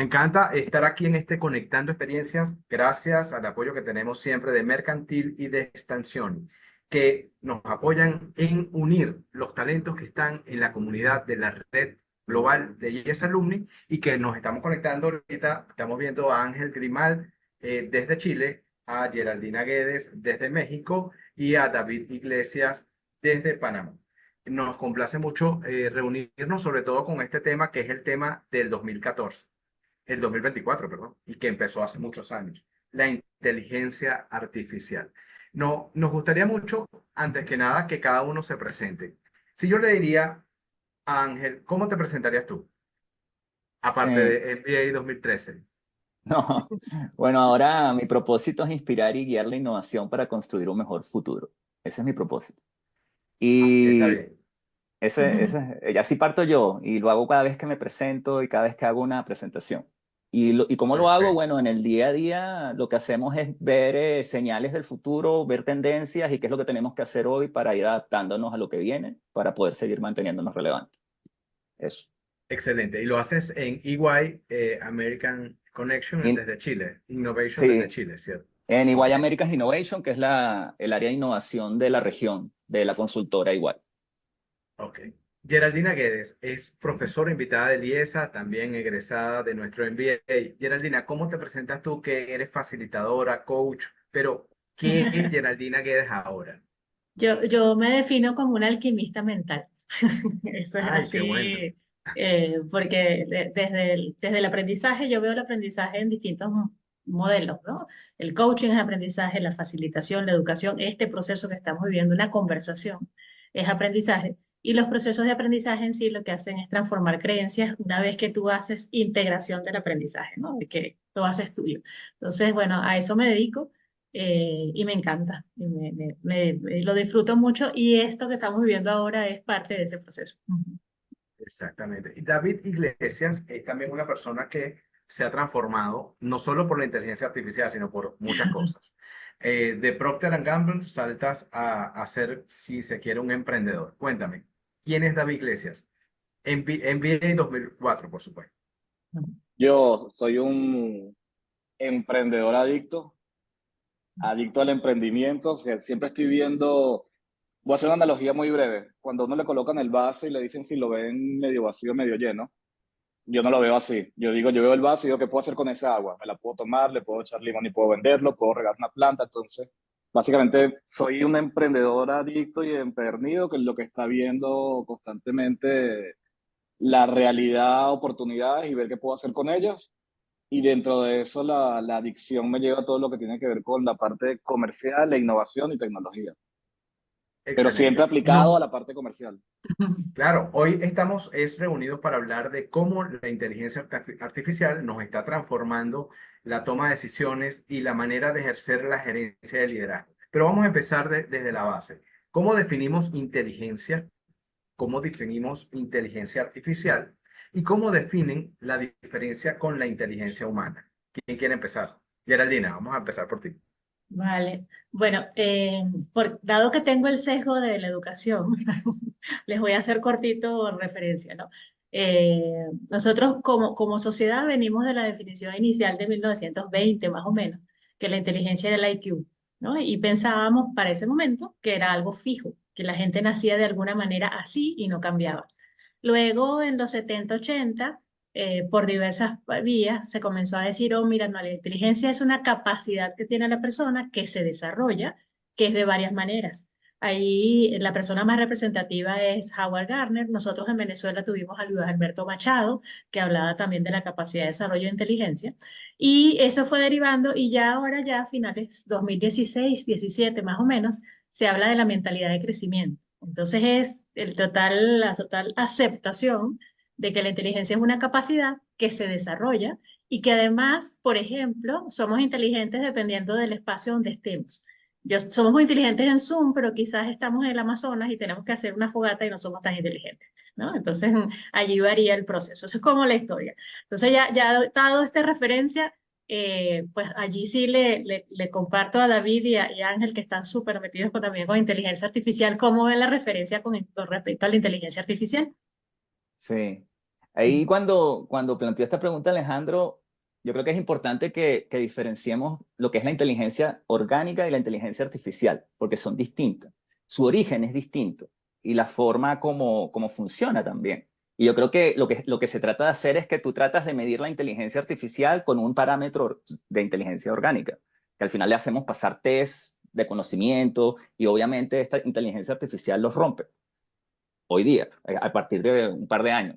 encanta estar aquí en este Conectando Experiencias, gracias al apoyo que tenemos siempre de Mercantil y de Extensión, que nos apoyan en unir los talentos que están en la comunidad de la red global de IES Alumni y que nos estamos conectando ahorita. Estamos viendo a Ángel Grimal desde Chile, a Geraldina Guedes desde México y a David Iglesias desde Panamá. Nos complace mucho reunirnos sobre todo con este tema que es el tema del 2014 el 2024, perdón, y que empezó hace muchos años, la inteligencia artificial. No, nos gustaría mucho, antes que nada, que cada uno se presente. Si yo le diría a Ángel, ¿cómo te presentarías tú? Aparte Sí, de MBA 2013. no. Bueno, ahora mi propósito es inspirar y guiar la innovación para construir un mejor futuro. Ese es mi propósito. Así está Y bien. así parto yo y lo hago cada vez que me presento y cada vez que hago una presentación. ¿Y cómo lo hago? Perfecto. Bueno, en el día a día lo que hacemos es ver señales del futuro, ver tendencias y qué es lo que tenemos que hacer hoy para ir adaptándonos a lo que viene, para poder seguir manteniéndonos relevantes. Eso. Excelente. Y lo haces en EY, American Connection, Y, desde Chile. Innovation desde sí, Chile, ¿cierto? en Ok. Igual Americas Innovation, que es el área de innovación de la región, de la consultora igual. Ok. Geraldina Guedes es profesora invitada de IESA, también egresada de nuestro MBA. Geraldina, ¿cómo te presentas tú que eres facilitadora, coach? Pero, ¿qué es Geraldina Guedes ahora? Yo me defino como una alquimista mental. Eso es Ay, qué bueno. así, porque desde el aprendizaje, yo veo el aprendizaje en distintos modelos, ¿no? El coaching es aprendizaje, la facilitación, la educación, este proceso que estamos viviendo, una conversación, es aprendizaje. Y los procesos de aprendizaje en sí lo que hacen es transformar creencias una vez que tú haces integración del aprendizaje, ¿no? De que lo haces tuyo. Entonces, bueno, a eso me dedico y me encanta, y lo disfruto mucho y esto que estamos viviendo ahora es parte de ese proceso. Ujú. Exactamente. Y David Iglesias es también una persona que se ha transformado, no solo por la inteligencia artificial, sino por muchas cosas. De Procter Gamble saltas a ser, si se quiere, un emprendedor. Cuéntame, ¿quién es David Iglesias? MBA 2004, por supuesto. Yo soy un emprendedor adicto al emprendimiento. O sea, siempre estoy viendo, voy a hacer una analogía muy breve. Cuando a uno le colocan el vaso y le dicen si lo ven medio vacío, medio lleno, yo no lo veo así. Yo digo, yo veo el vaso y digo, ¿qué puedo hacer con esa agua? Me la puedo tomar, le puedo echar limón y puedo venderlo, puedo regar una planta. Entonces, básicamente, soy un emprendedor adicto y empedernido que es lo que está viendo constantemente la realidad, oportunidades y ver qué puedo hacer con ellas. Y dentro de eso, la adicción me lleva a todo lo que tiene que ver con la parte comercial, e innovación y tecnología, pero siempre Excelente. aplicado No, a la parte comercial. claro, hoy estamos reunidos para hablar de cómo la inteligencia artificial nos está transformando la toma de decisiones y la manera de ejercer la gerencia de liderazgo. Pero vamos a empezar desde la base. ¿Cómo definimos inteligencia? ¿Cómo definimos inteligencia artificial? ¿Y cómo definen la diferencia con la inteligencia humana? ¿Quién quiere empezar? Geraldina, vamos a empezar por ti. Vale, bueno, dado que tengo el sesgo de la educación, les voy a hacer cortito referencia, ¿no? Nosotros como sociedad venimos de la definición inicial de 1920 más o menos, que la inteligencia era el IQ, ¿no? Y pensábamos para ese momento que era algo fijo, que la gente nacía de alguna manera así y no cambiaba. Luego, en los 70 80 por diversas vías, se comenzó a decir, oh, mira, no, la inteligencia es una capacidad que tiene la persona que se desarrolla, que es de varias maneras. Ahí la persona más representativa es Howard Gardner. Nosotros en Venezuela tuvimos a Luis Alberto Machado, que hablaba también de la capacidad de desarrollo de inteligencia. Y eso fue derivando y ya ahora, ya a finales 2016, 17 más o menos, se habla de la mentalidad de crecimiento. Entonces es la total aceptación de que la inteligencia es una capacidad que se desarrolla y que además, por ejemplo, somos inteligentes dependiendo del espacio donde estemos. Somos muy inteligentes en Zoom, pero quizás estamos en el Amazonas y tenemos que hacer una fogata y no somos tan inteligentes, ¿no? Entonces, allí varía el proceso. Eso es como la historia. Entonces, ya dado esta referencia, pues allí sí le comparto a David y a Ángel, que están súper metidos también con inteligencia artificial, cómo ven la referencia con respecto a la inteligencia artificial. Sí. Ahí cuando planteó esta pregunta Alejandro, yo creo que es importante que diferenciemos lo que es la inteligencia orgánica y la inteligencia artificial, porque son distintas. Su origen es distinto y la forma como funciona también. Y yo creo que lo que se trata de hacer es que tú tratas de medir la inteligencia artificial con un parámetro de inteligencia orgánica, que al final le hacemos pasar test de conocimiento y obviamente esta inteligencia artificial los rompe hoy día, a partir de un par de años.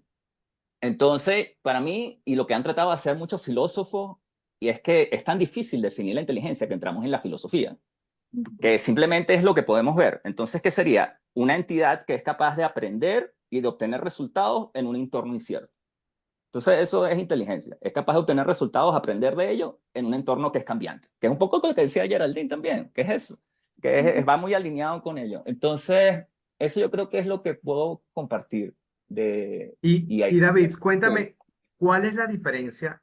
Entonces, para mí, y lo que han tratado de hacer muchos filósofos, y es que es tan difícil definir la inteligencia que entramos en la filosofía, que simplemente es lo que podemos ver. Entonces, ¿qué sería? Una entidad que es capaz de aprender y de obtener resultados en un entorno incierto. Entonces, eso es inteligencia. Es capaz de obtener resultados, aprender de ello en un entorno que es cambiante. Que es un poco lo que decía Geraldine también, que es eso, va muy alineado con ello. Entonces, eso yo creo que es lo que puedo compartir Y, y y ahí. David, Sí. cuéntame, ¿cuál es la diferencia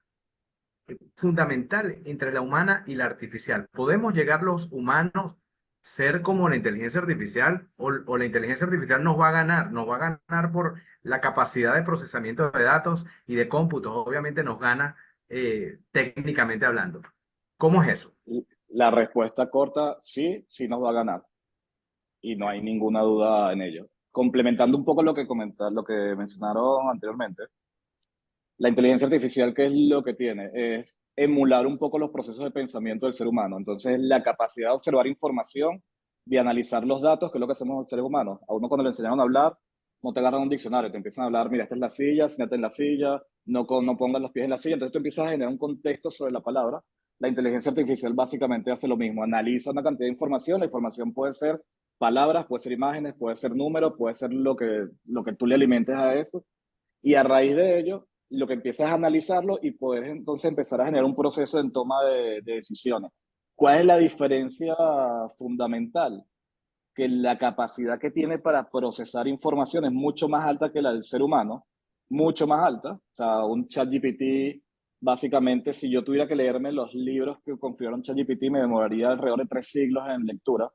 fundamental entre la humana y la artificial? ¿Podemos llegar los humanos ser como la inteligencia artificial o la inteligencia artificial nos va a ganar? Nos va a ganar por la capacidad de procesamiento de datos y de cómputos. Obviamente nos gana técnicamente hablando. ¿Cómo es eso? La respuesta corta, sí, sí nos va a ganar. Y no hay ninguna duda en ello. Complementando un poco lo que mencionaron anteriormente, la inteligencia artificial, ¿qué es lo que tiene? Es emular un poco los procesos de pensamiento del ser humano. Entonces, la capacidad de observar información, de analizar los datos, que es lo que hacemos los seres humanos. A uno cuando le enseñaron a hablar, no te agarran un diccionario, te empiezan a hablar, mira, esta es la silla, siéntate en la silla, no pongas los pies en la silla. Entonces, tú empiezas a generar un contexto sobre la palabra. La inteligencia artificial básicamente hace lo mismo, analiza una cantidad de información. La información puede ser palabras, puede ser imágenes, puede ser números, puede ser lo que tú le alimentes a eso, y a raíz de ello, lo que empiezas es a analizarlo y poder entonces empezar a generar un proceso en toma de decisiones. ¿Cuál es la diferencia fundamental? Que la capacidad que tiene para procesar información es mucho más alta que la del ser humano, mucho más alta. O sea, un ChatGPT, básicamente, si yo tuviera que leerme los libros que configuran ChatGPT, me demoraría alrededor de 3 siglos en lectura.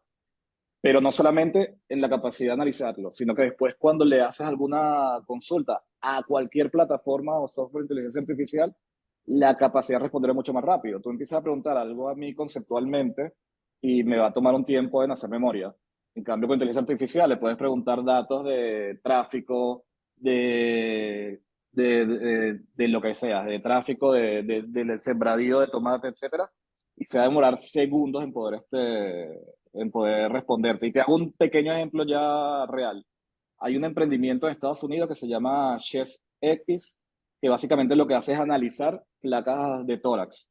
Pero no solamente en la capacidad de analizarlo, sino que después cuando le haces alguna consulta a cualquier plataforma o software de inteligencia artificial, la capacidad de responder es mucho más rápido. Tú empiezas a preguntar algo a mí conceptualmente y me va a tomar un tiempo en hacer memoria. En cambio, con inteligencia artificial le puedes preguntar datos de tráfico, de lo que sea, de tráfico, del sembradío de tomate, etcétera, y se va a demorar segundos en poder responderte. Y te hago un pequeño ejemplo ya real. Hay un emprendimiento en Estados Unidos que se llama ChestX, que básicamente lo que hace es analizar placas de tórax.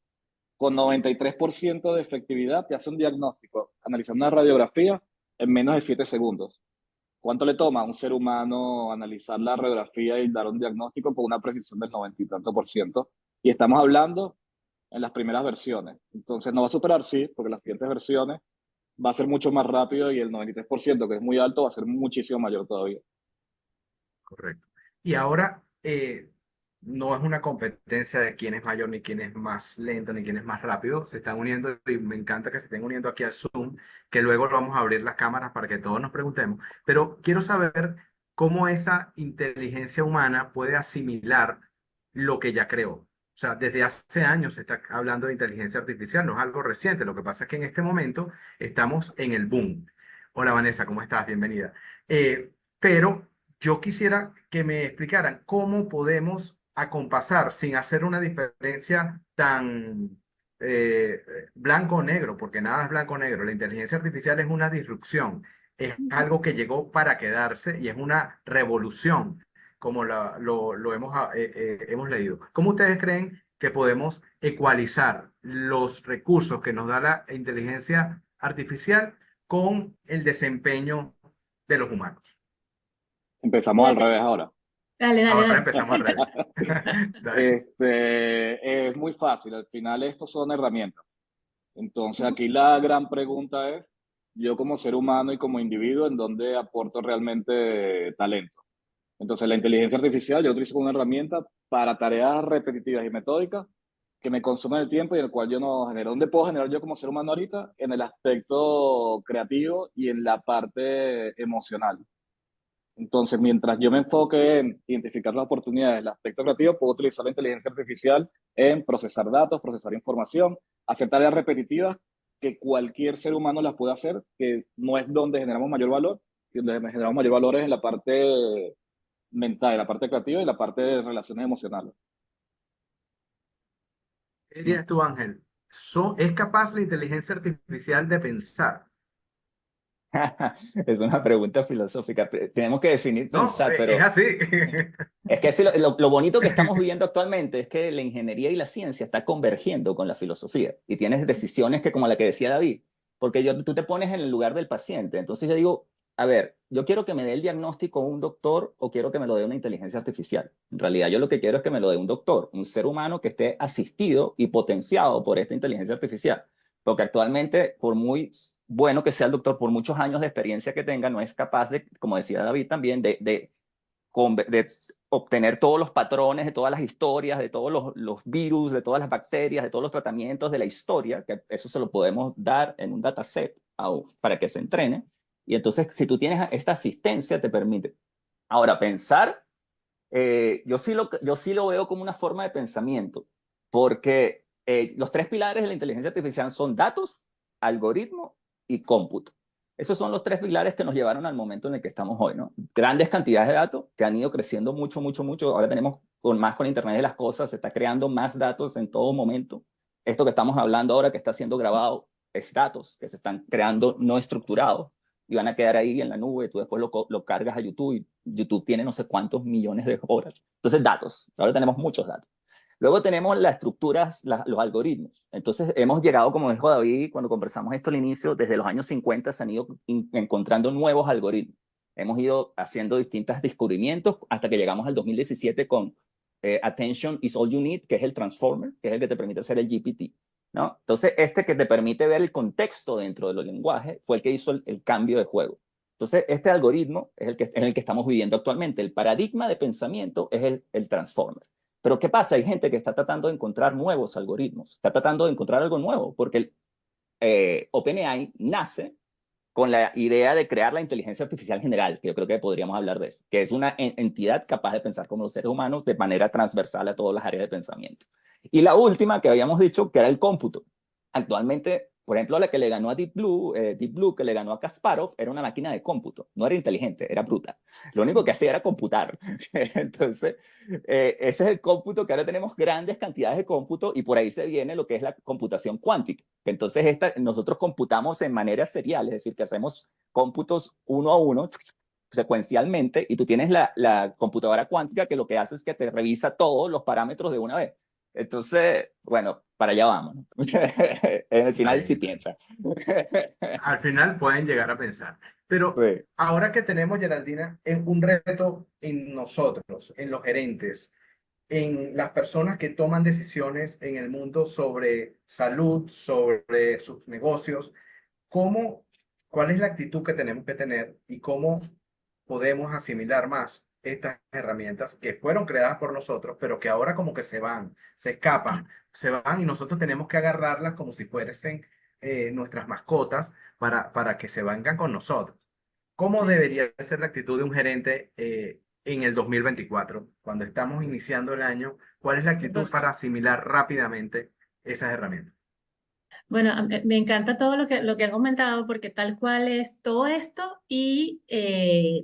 Con 93% de efectividad te hace un diagnóstico, analizando una radiografía en menos de 7 segundos. ¿Cuánto le toma a un ser humano analizar la radiografía y dar un diagnóstico con una precisión del 90 y tanto por ciento? Y estamos hablando en las primeras versiones. Entonces no va a superar, sí, porque las siguientes versiones va a ser mucho más rápido y el 93%, que es muy alto, va a ser muchísimo mayor todavía. Correcto. Y ahora no es una competencia de quién es mayor, ni quién es más lento, ni quién es más rápido. Se están uniendo y me encanta que se estén uniendo aquí al Zoom, que luego lo vamos a abrir las cámaras para que todos nos preguntemos. Pero quiero saber cómo esa inteligencia humana puede asimilar lo que ya creó. O sea, desde hace años se está hablando de inteligencia artificial, no es algo reciente. Lo que pasa es que en este momento estamos en el boom. Hola Vanessa, ¿cómo estás? Bienvenida. Pero yo quisiera que me explicaran cómo podemos acompasar sin hacer una diferencia tan eh, blanco o negro, porque nada es blanco o negro. La inteligencia artificial es una disrupción, es algo que llegó para quedarse y es una revolución, como lo hemos, hemos leído. ¿Cómo ustedes creen que podemos ecualizar los recursos que nos da la inteligencia artificial con el desempeño de los humanos? Empezamos al Fíjate, revés ahora. dale, dale, Ahora dale. empezamos al revés. Dale. Es muy fácil, al final estos son herramientas. Entonces aquí la gran pregunta es, yo como ser humano y como individuo, ¿en dónde aporto realmente talento? Entonces la inteligencia artificial yo la utilizo como una herramienta para tareas repetitivas y metódicas que me consumen el tiempo y el cual yo no genero. ¿Dónde puedo generar yo como ser humano ahorita? En el aspecto creativo y en la parte emocional. Entonces, mientras yo me enfoque en identificar las oportunidades, el aspecto creativo, puedo utilizar la inteligencia artificial en procesar datos, procesar información, hacer tareas repetitivas que cualquier ser humano las puede hacer, que no es donde generamos mayor valor, donde generamos mayor valor es en la parte mental, en la parte creativa y la parte de relaciones emocionales. ¿Qué dirías tú, Ángel? ¿Es capaz la inteligencia artificial de pensar? Es una pregunta filosófica. Tenemos que definir No, pensar, es pero así. es que lo bonito que estamos viviendo actualmente es que la ingeniería y la ciencia está convergiendo con la filosofía y tienes decisiones que, como la que decía David, porque tú te pones en el lugar del paciente. Entonces yo digo, a ver, yo quiero que me dé el diagnóstico un doctor o quiero que me lo dé una inteligencia artificial. En realidad yo lo que quiero es que me lo dé un doctor, un ser humano que esté asistido y potenciado por esta inteligencia artificial. Porque actualmente, por muy bueno que sea el doctor, por muchos años de experiencia que tenga, no es capaz de, como decía David también, de obtener todos los patrones de todas las historias, de todos los virus, de todas las bacterias, de todos los tratamientos de la historia, que eso se lo podemos dar en un dataset para que se entrene. Y entonces, si tú tienes esta asistencia, te permite. Ahora, pensar, yo sí lo veo como una forma de pensamiento, porque los tres pilares de la inteligencia artificial son datos, algoritmo y cómputo. Esos son los tres pilares que nos llevaron al momento en el que estamos hoy, ¿no? Grandes cantidades de datos que han ido creciendo mucho, mucho, mucho. Ahora tenemos con Internet de las cosas, se está creando más datos en todo momento. Esto que estamos hablando ahora, que está siendo grabado, es datos que se están creando no estructurados y van a quedar ahí en la nube. Tú después lo cargas a YouTube y YouTube tiene no sé cuántos millones de horas. Entonces, datos. Ahora tenemos muchos datos. Luego tenemos las estructuras, los algoritmos. Entonces hemos llegado, como dijo David, cuando conversamos esto al inicio, desde los años 50 se han ido encontrando nuevos algoritmos. Hemos ido haciendo distintos descubrimientos hasta que llegamos al 2017 con Attention is all you need, que es el transformer, que es el que te permite hacer el GPT, ¿no? Entonces, este que te permite ver el contexto dentro de los lenguajes fue el que hizo el cambio de juego. Entonces, este algoritmo es el que estamos viviendo actualmente. El paradigma de pensamiento es el transformer. Pero ¿qué pasa? Hay gente que está tratando de encontrar nuevos algoritmos, está tratando de encontrar algo nuevo, porque OpenAI nace con la idea de crear la inteligencia artificial general, que yo creo que podríamos hablar de eso, que es una entidad capaz de pensar como los seres humanos de manera transversal a todas las áreas de pensamiento. Y la última que habíamos dicho, que era el cómputo. Actualmente, por ejemplo, la que le ganó a Deep Blue, que le ganó a Kasparov, era una máquina de cómputo. No era inteligente, era bruta. Lo único que hacía era computar. Entonces, ese es el cómputo, que ahora tenemos grandes cantidades de cómputo y por ahí se viene lo que es la computación cuántica. Entonces, nosotros computamos en manera serial, es decir, que hacemos cómputos uno a uno, secuencialmente, y tú tienes la computadora cuántica que lo que hace es que te revisa todos los parámetros de una vez. Entonces, bueno, para allá vamos, ¿no? En el final sí Ahí. piensa. Al final pueden llegar a pensar. Pero Sí. ahora que tenemos, Geraldina, en un reto en nosotros, en los gerentes, en las personas que toman decisiones en el mundo sobre salud, sobre sus negocios, ¿cómo, cuál es la actitud que tenemos que tener y cómo podemos asimilar más estas herramientas que fueron creadas por nosotros, pero que ahora como que se van, se escapan, se van y nosotros tenemos que agarrarlas como si fuesen nuestras mascotas para que se vengan con nosotros? ¿Cómo debería ser la actitud de un gerente en el 2024, cuando estamos iniciando el año? ¿Cuál es la actitud para asimilar rápidamente esas herramientas? Bueno, me encanta todo lo que han comentado porque tal cual es todo esto y,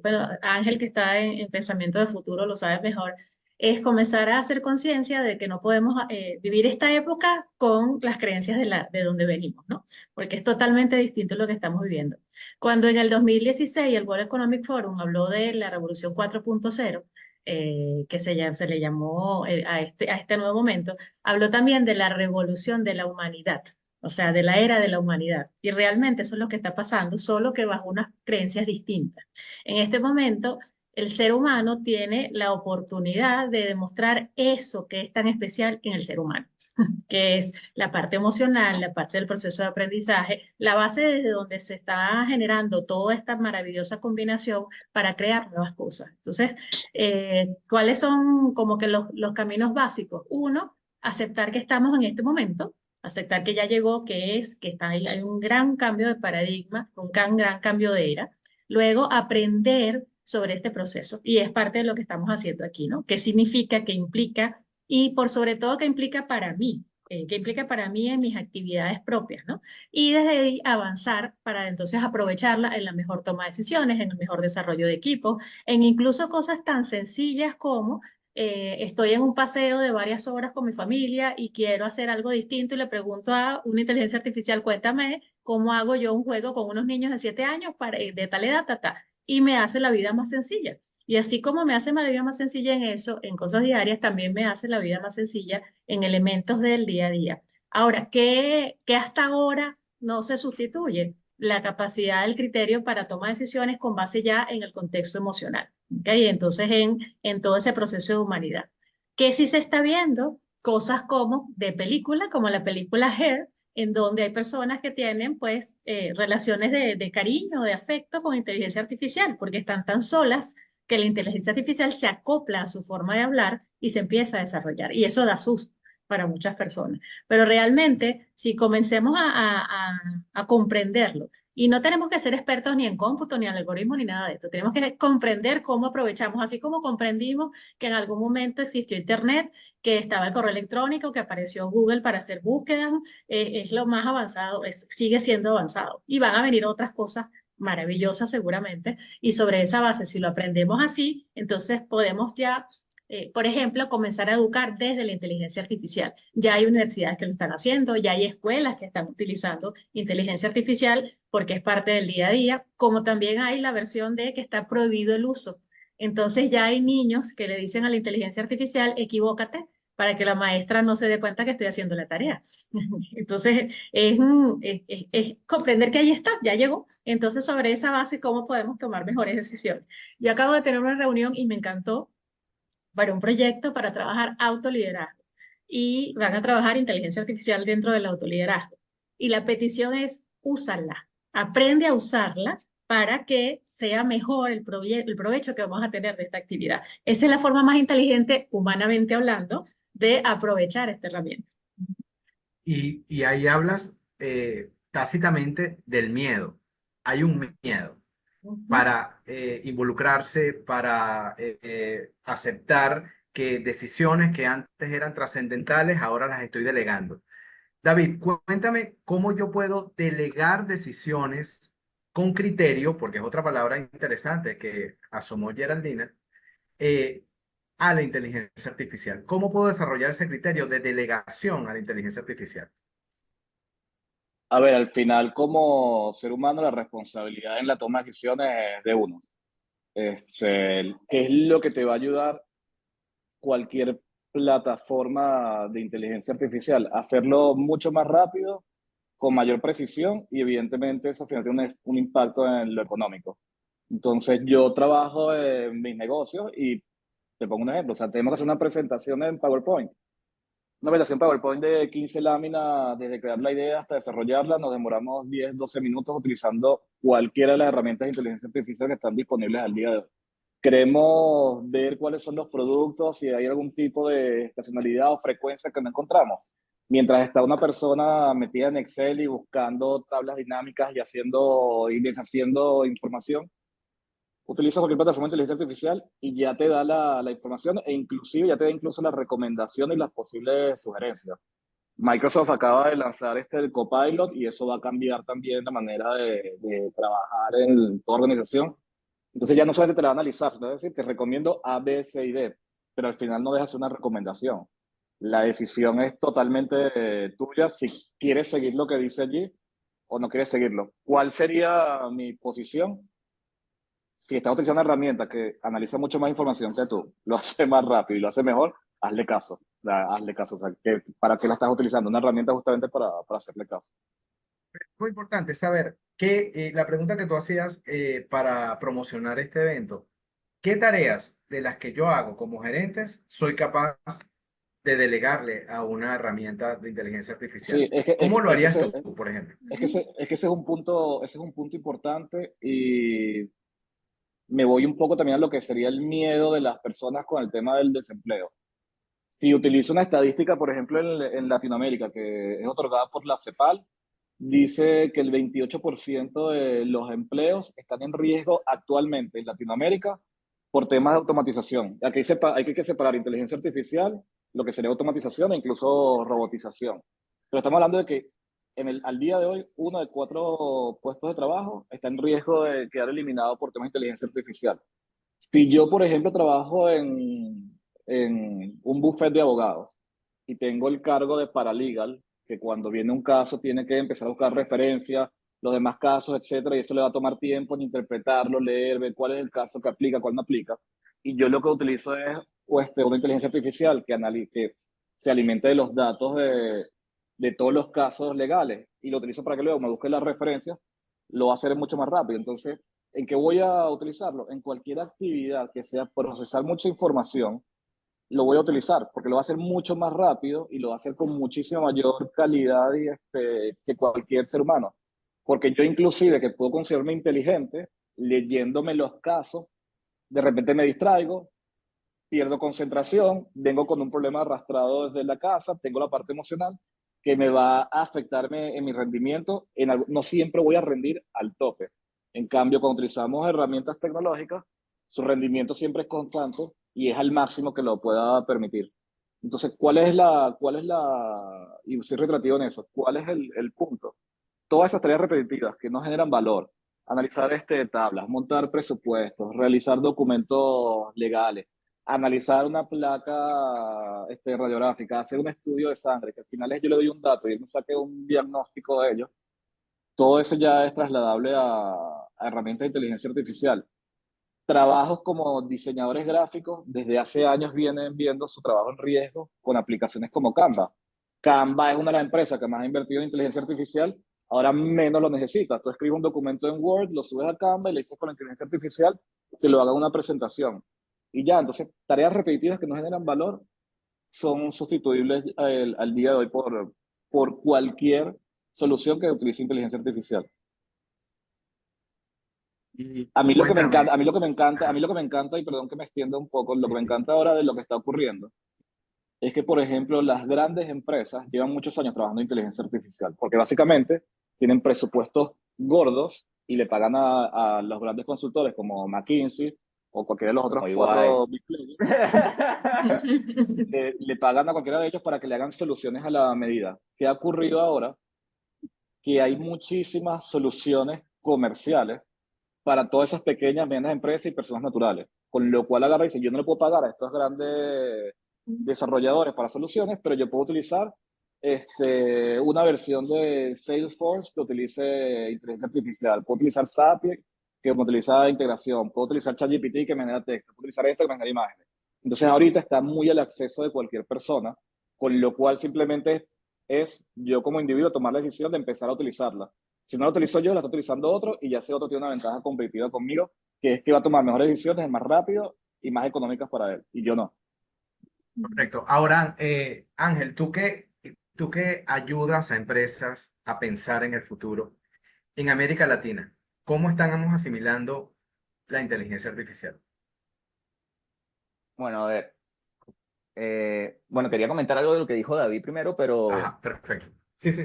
bueno, Ángel que está en pensamiento de futuro lo sabe mejor, es comenzar a hacer conciencia de que no podemos vivir esta época con las creencias de donde venimos, ¿no? Porque es totalmente distinto lo que estamos viviendo. Cuando en el 2016 el World Economic Forum habló de la revolución 4.0, se le llamó a este nuevo momento, habló también de la revolución de la humanidad, o sea, de la era de la humanidad. Y realmente eso es lo que está pasando, solo que bajo unas creencias distintas. En este momento, el ser humano tiene la oportunidad de demostrar eso que es tan especial en el ser humano, que es la parte emocional, la parte del proceso de aprendizaje, la base desde donde se está generando toda esta maravillosa combinación para crear nuevas cosas. Entonces, ¿cuáles son como que los caminos básicos? Uno, aceptar que estamos en este momento, aceptar que ya llegó, que está hay un gran cambio de paradigma, un gran cambio de era. Luego, aprender sobre este proceso. Y es parte de lo que estamos haciendo aquí, ¿no? ¿Qué significa, qué implica y por sobre todo qué implica para mí? ¿Qué implica para mí en mis actividades propias, ¿no? Y desde ahí avanzar para entonces aprovecharla en la mejor toma de decisiones, en el mejor desarrollo de equipo, en incluso cosas tan sencillas como estoy en un paseo de varias horas con mi familia y quiero hacer algo distinto y le pregunto a una inteligencia artificial, cuéntame cómo hago yo un juego con unos niños de 7 años para, de tal edad, y me hace la vida más sencilla. Y así como me hace la vida más sencilla en eso, en cosas diarias, también me hace la vida más sencilla en elementos del día a día. Ahora, ¿qué hasta ahora no se sustituye? La capacidad del criterio para tomar decisiones con base ya en el contexto emocional. ¿Okay? Entonces, en todo ese proceso de humanidad. ¿Qué sí se está viendo? Cosas como de película, como la película Hair, en donde hay personas que tienen pues relaciones de cariño, de afecto con inteligencia artificial, porque están tan solas que la inteligencia artificial se acopla a su forma de hablar y se empieza a desarrollar. Y eso da susto para muchas personas. Pero realmente, si comencemos a comprenderlo, y no tenemos que ser expertos ni en cómputo, ni en algoritmo, ni nada de esto, tenemos que comprender cómo aprovechamos, así como comprendimos que en algún momento existió Internet, que estaba el correo electrónico, que apareció Google para hacer búsquedas, es lo más avanzado, sigue siendo avanzado. Y van a venir otras cosas maravillosas seguramente, y sobre esa base, si lo aprendemos así, entonces podemos ya, por ejemplo, comenzar a educar desde la inteligencia artificial. Ya hay universidades que lo están haciendo, ya hay escuelas que están utilizando inteligencia artificial porque es parte del día a día, como también hay la versión de que está prohibido el uso. Entonces ya hay niños que le dicen a la inteligencia artificial, equivócate, para que la maestra no se dé cuenta que estoy haciendo la tarea. Entonces, es comprender que ahí está, ya llegó. Entonces, sobre esa base, ¿cómo podemos tomar mejores decisiones? Yo acabo de tener una reunión y me encantó para un proyecto para trabajar autoliderazgo. Y van a trabajar inteligencia artificial dentro del autoliderazgo. Y la petición es, úsala, aprende a usarla para que sea mejor el provecho que vamos a tener de esta actividad. Esa es la forma más inteligente, humanamente hablando, de aprovechar esta herramienta. Y ahí hablas tácitamente del miedo. Hay un miedo Ujú. para involucrarse, para aceptar que decisiones que antes eran trascendentales, ahora las estoy delegando. David, cuéntame cómo yo puedo delegar decisiones con criterio, porque es otra palabra interesante que asomó Geraldina, eh, a la inteligencia artificial. ¿Cómo puedo desarrollar ese criterio de delegación a la inteligencia artificial? A ver, al final, como ser humano, la responsabilidad en la toma de decisiones es de uno. ¿Qué es lo que te va a ayudar cualquier plataforma de inteligencia artificial? Hacerlo mucho más rápido, con mayor precisión y evidentemente eso al final tiene un impacto en lo económico. Entonces yo trabajo en mis negocios y te pongo un ejemplo, o sea, tenemos que hacer una presentación en PowerPoint. Una presentación PowerPoint de 15 láminas, desde crear la idea hasta desarrollarla, nos demoramos 10, 12 minutos utilizando cualquiera de las herramientas de inteligencia artificial que están disponibles al día de hoy. Queremos ver cuáles son los productos, si hay algún tipo de estacionalidad o frecuencia que no encontramos. Mientras está una persona metida en Excel y buscando tablas dinámicas y haciendo y deshaciendo información, utiliza cualquier plataforma de inteligencia artificial y ya te da la información e inclusive ya te da incluso las recomendaciones y las posibles sugerencias. Microsoft acaba de lanzar el Copilot y eso va a cambiar también la manera de trabajar en tu organización. Entonces ya no solamente te la va a analizar, sino decir, te recomiendo A, B, C y D, pero al final no deja de ser una recomendación. La decisión es totalmente tuya si quieres seguir lo que dice allí o no quieres seguirlo. ¿Cuál sería mi posición? Si estás utilizando una herramienta que analiza mucho más información que tú, lo hace más rápido y lo hace mejor, hazle caso. Hazle caso. O sea, ¿para qué la estás utilizando? Una herramienta justamente para hacerle caso. Muy importante saber que la pregunta que tú hacías para promocionar este evento, ¿qué tareas de las que yo hago como gerentes soy capaz de delegarle a una herramienta de inteligencia artificial? Sí, es que, ¿Cómo lo es que harías ese, tú, por ejemplo? es que ese es un punto importante y me voy un poco también a lo que sería el miedo de las personas con el tema del desempleo. Si utilizo una estadística, por ejemplo, en Latinoamérica, que es otorgada por la CEPAL, dice que el 28% de los empleos están en riesgo actualmente en Latinoamérica por temas de automatización. Aquí hay que separar inteligencia artificial, lo que sería automatización e incluso robotización. Pero estamos hablando de que al día de hoy, 1 de 4 puestos de trabajo está en riesgo de quedar eliminado por temas de inteligencia artificial. Si yo, por ejemplo, trabajo en un bufete de abogados y tengo el cargo de paralegal, que cuando viene un caso tiene que empezar a buscar referencias, los demás casos, etcétera, y eso le va a tomar tiempo en interpretarlo, leer, ver cuál es el caso que aplica, cuál no aplica. Y yo lo que utilizo es una inteligencia artificial que se alimente de los datos de todos los casos legales y lo utilizo para que luego me busque las referencias, lo va a hacer mucho más rápido. Entonces, ¿en qué voy a utilizarlo? En cualquier actividad que sea procesar mucha información, lo voy a utilizar porque lo va a hacer mucho más rápido y lo va a hacer con muchísima mayor calidad que cualquier ser humano. Porque yo inclusive que puedo considerarme inteligente, leyéndome los casos, de repente me distraigo, pierdo concentración, vengo con un problema arrastrado desde la casa, tengo la parte emocional que me va a afectarme en mi rendimiento. No siempre voy a rendir al tope. En cambio, cuando utilizamos herramientas tecnológicas, su rendimiento siempre es constante y es al máximo que lo pueda permitir. Entonces, y soy retrativo en eso, ¿cuál es el punto? Todas esas tareas repetitivas que no generan valor, analizar tablas, montar presupuestos, realizar documentos legales, analizar una placa radiográfica, hacer un estudio de sangre, que al final yo le doy un dato y él me saque un diagnóstico de ello, todo eso ya es trasladable a herramientas de inteligencia artificial. Trabajos como diseñadores gráficos desde hace años vienen viendo su trabajo en riesgo con aplicaciones como Canva. Canva es una de las empresas que más ha invertido en inteligencia artificial, ahora menos lo necesita. Tú escribes un documento en Word, lo subes a Canva y le dices con la inteligencia artificial que lo haga una presentación. Y ya, entonces, tareas repetitivas que no generan valor son sustituibles al día de hoy por cualquier solución que utilice inteligencia artificial. Y A mí lo que me encanta, cuéntame. a mí lo que me encanta, a Ajá, mí lo que me encanta, y perdón que me extienda un poco, lo que sí, me sí. encanta ahora de lo que está ocurriendo es que, por ejemplo, las grandes empresas llevan muchos años trabajando en inteligencia artificial, porque básicamente tienen presupuestos gordos y le pagan a los grandes consultores como McKinsey o cualquiera de los otros Como igual. 4 Big Players, le pagan a cualquiera de ellos para que le hagan soluciones a la medida. ¿Qué ha ocurrido ahora? Que hay muchísimas soluciones comerciales para todas esas pequeñas, medianas empresas y personas naturales. Con lo cual agarra y dice, yo no le puedo pagar a estos grandes desarrolladores para soluciones, pero yo puedo utilizar una versión de Salesforce que utilice inteligencia artificial. Puedo utilizar Zapier, que me utiliza integración. Puedo utilizar ChatGPT, que me genera texto. Puedo utilizar esto, que me genera imágenes. Entonces ahorita está muy al acceso de cualquier persona, con lo cual simplemente es yo como individuo tomar la decisión de empezar a utilizarla. Si no la utilizo yo, la está utilizando otro y ya ese otro tiene una ventaja competitiva conmigo, que es que va a tomar mejores decisiones más rápido y más económicas para él, y yo no. Correcto. Ahora, Ángel, tú que ayudas a empresas a pensar en el futuro en América Latina, ¿cómo estamos asimilando la inteligencia artificial? Bueno, a ver. Bueno, quería comentar algo de lo que dijo David primero, pero Ajá, perfecto. Sí, sí.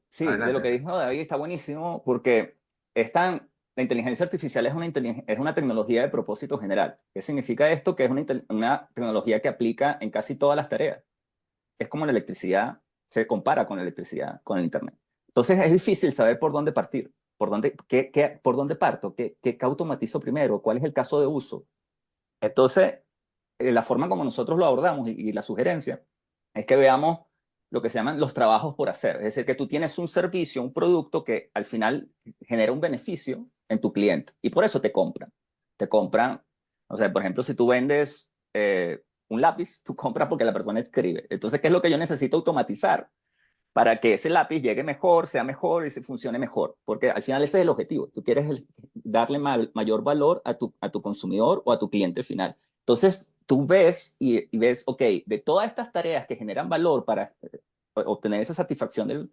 sí, de lo que Adelante. dijo David está buenísimo porque la inteligencia artificial es una tecnología de propósito general. ¿Qué significa esto? Que es una tecnología que aplica en casi todas las tareas. Es como la electricidad, se compara con la electricidad, con el Internet. Entonces es difícil saber por dónde partir, por dónde parto, qué automatizo primero, cuál es el caso de uso. Entonces, la forma como nosotros lo abordamos y la sugerencia es que veamos lo que se llaman los trabajos por hacer. Es decir, que tú tienes un servicio, un producto que al final genera un beneficio en tu cliente y por eso te compran. Te compran, o sea, por ejemplo, si tú vendes un lápiz, tú compras porque la persona escribe. Entonces, ¿qué es lo que yo necesito automatizar para que ese lápiz llegue mejor, sea mejor y se funcione mejor? Porque al final ese es el objetivo. Tú quieres darle mayor valor a tu consumidor o a tu cliente final. Entonces, tú ves y ves, ok, de todas estas tareas que generan valor para obtener esa satisfacción del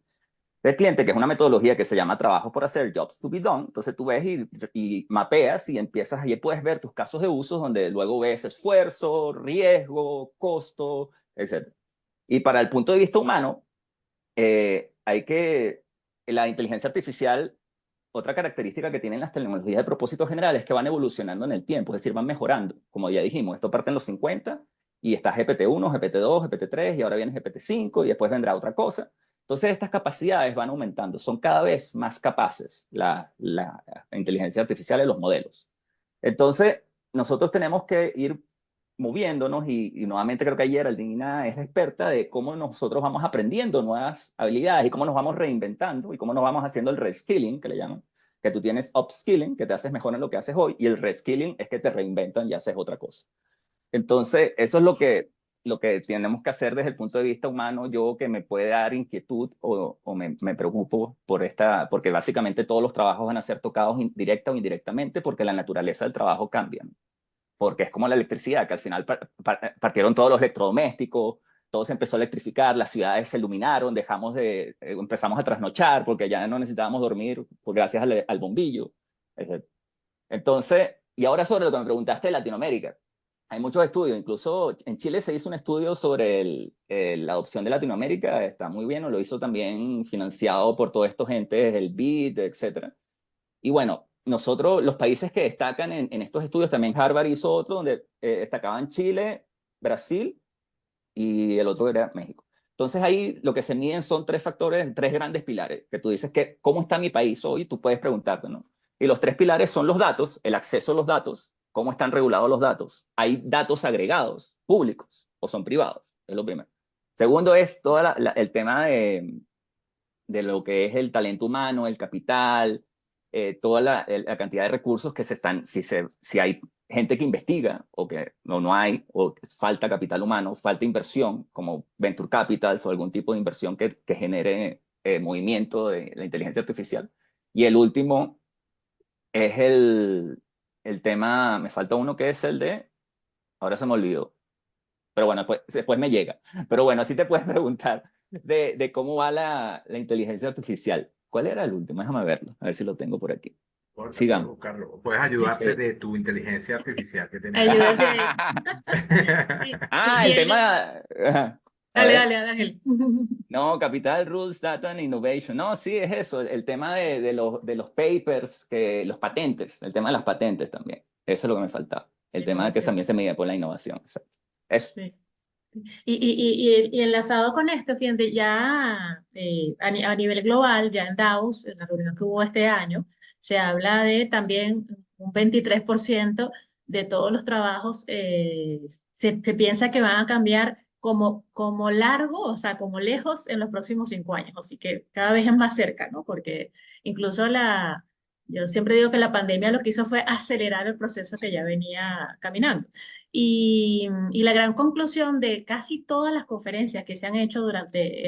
cliente, que es una metodología que se llama trabajo por hacer, jobs to be done. Entonces tú ves y mapeas y empiezas, ahí puedes ver tus casos de uso donde luego ves esfuerzo, riesgo, costo, etc. Y para el punto de vista humano, hay que la inteligencia artificial, otra característica que tienen las tecnologías de propósito general es que van evolucionando en el tiempo, es decir, van mejorando. Como ya dijimos, esto parte en los 50 y está GPT-1, GPT-2, GPT-3 y ahora viene GPT-5 y después vendrá otra cosa. Entonces estas capacidades van aumentando, son cada vez más capaces la inteligencia artificial y los modelos. Entonces nosotros tenemos que ir moviéndonos y nuevamente creo que ayer Aldina es la experta de cómo nosotros vamos aprendiendo nuevas habilidades y cómo nos vamos reinventando y cómo nos vamos haciendo el reskilling, que le llaman, que tú tienes upskilling, que te haces mejor en lo que haces hoy, y el reskilling es que te reinventan y haces otra cosa. Entonces, eso es lo que tenemos que hacer desde el punto de vista humano. Yo que me puede dar inquietud o me preocupo porque básicamente todos los trabajos van a ser tocados directa o indirectamente porque la naturaleza del trabajo cambia, ¿no? Porque es como la electricidad, que al final partieron todos los electrodomésticos, todo se empezó a electrificar, las ciudades se iluminaron, empezamos a trasnochar porque ya no necesitábamos dormir gracias al bombillo. Entonces, y ahora sobre lo que me preguntaste de Latinoamérica. Hay muchos estudios, incluso en Chile se hizo un estudio sobre la adopción de Latinoamérica, está muy bien, lo hizo también financiado por todos estos entes, el BID, etc. Y bueno, nosotros, los países que destacan en estos estudios, también Harvard hizo otro donde destacaban Chile, Brasil y el otro era México. Entonces ahí lo que se miden son tres factores, tres grandes pilares, que tú dices que cómo está mi país hoy, tú puedes preguntarte, ¿no? Y los tres pilares son los datos, el acceso a los datos, cómo están regulados los datos. ¿Hay datos agregados, públicos o son privados? Es lo primero. Segundo es todo el tema de lo que es el talento humano, el capital, toda la cantidad de recursos que si hay gente que investiga o que no hay, o falta capital humano, falta inversión, como venture capitals o algún tipo de inversión que genere movimiento de la inteligencia artificial. Y el último es el tema, me falta uno que es ahora se me olvidó, pero bueno, después me llega. Pero bueno, así te puedes preguntar de cómo va la inteligencia artificial. ¿Cuál era el último? Déjame verlo, a ver si lo tengo por aquí. Puedes Sigamos. buscarlo. Puedes ayudarte Ok. de tu inteligencia artificial que tienes ahí. Ayúdate ahí. El Y tema... A dale, ver. dale, Ángel. No, Capital, Rules, Data and Innovation. No, sí, es eso, el tema de los papers, los patentes, el tema de las patentes también. Eso es lo que me faltaba. El tema de que Innovación. también se mide por la innovación. Exacto. Eso. Sí. Y enlazado con esto, fíjate, ya a nivel global, ya en Davos, en la reunión que hubo este año, se habla de también un 23% de todos los trabajos se piensa que van a cambiar como largo, o sea, como lejos en los próximos 5 años. Así que cada vez es más cerca, ¿no? Porque incluso yo siempre digo que la pandemia lo que hizo fue acelerar el proceso que ya venía caminando. Y la gran conclusión de casi todas las conferencias que se han hecho durante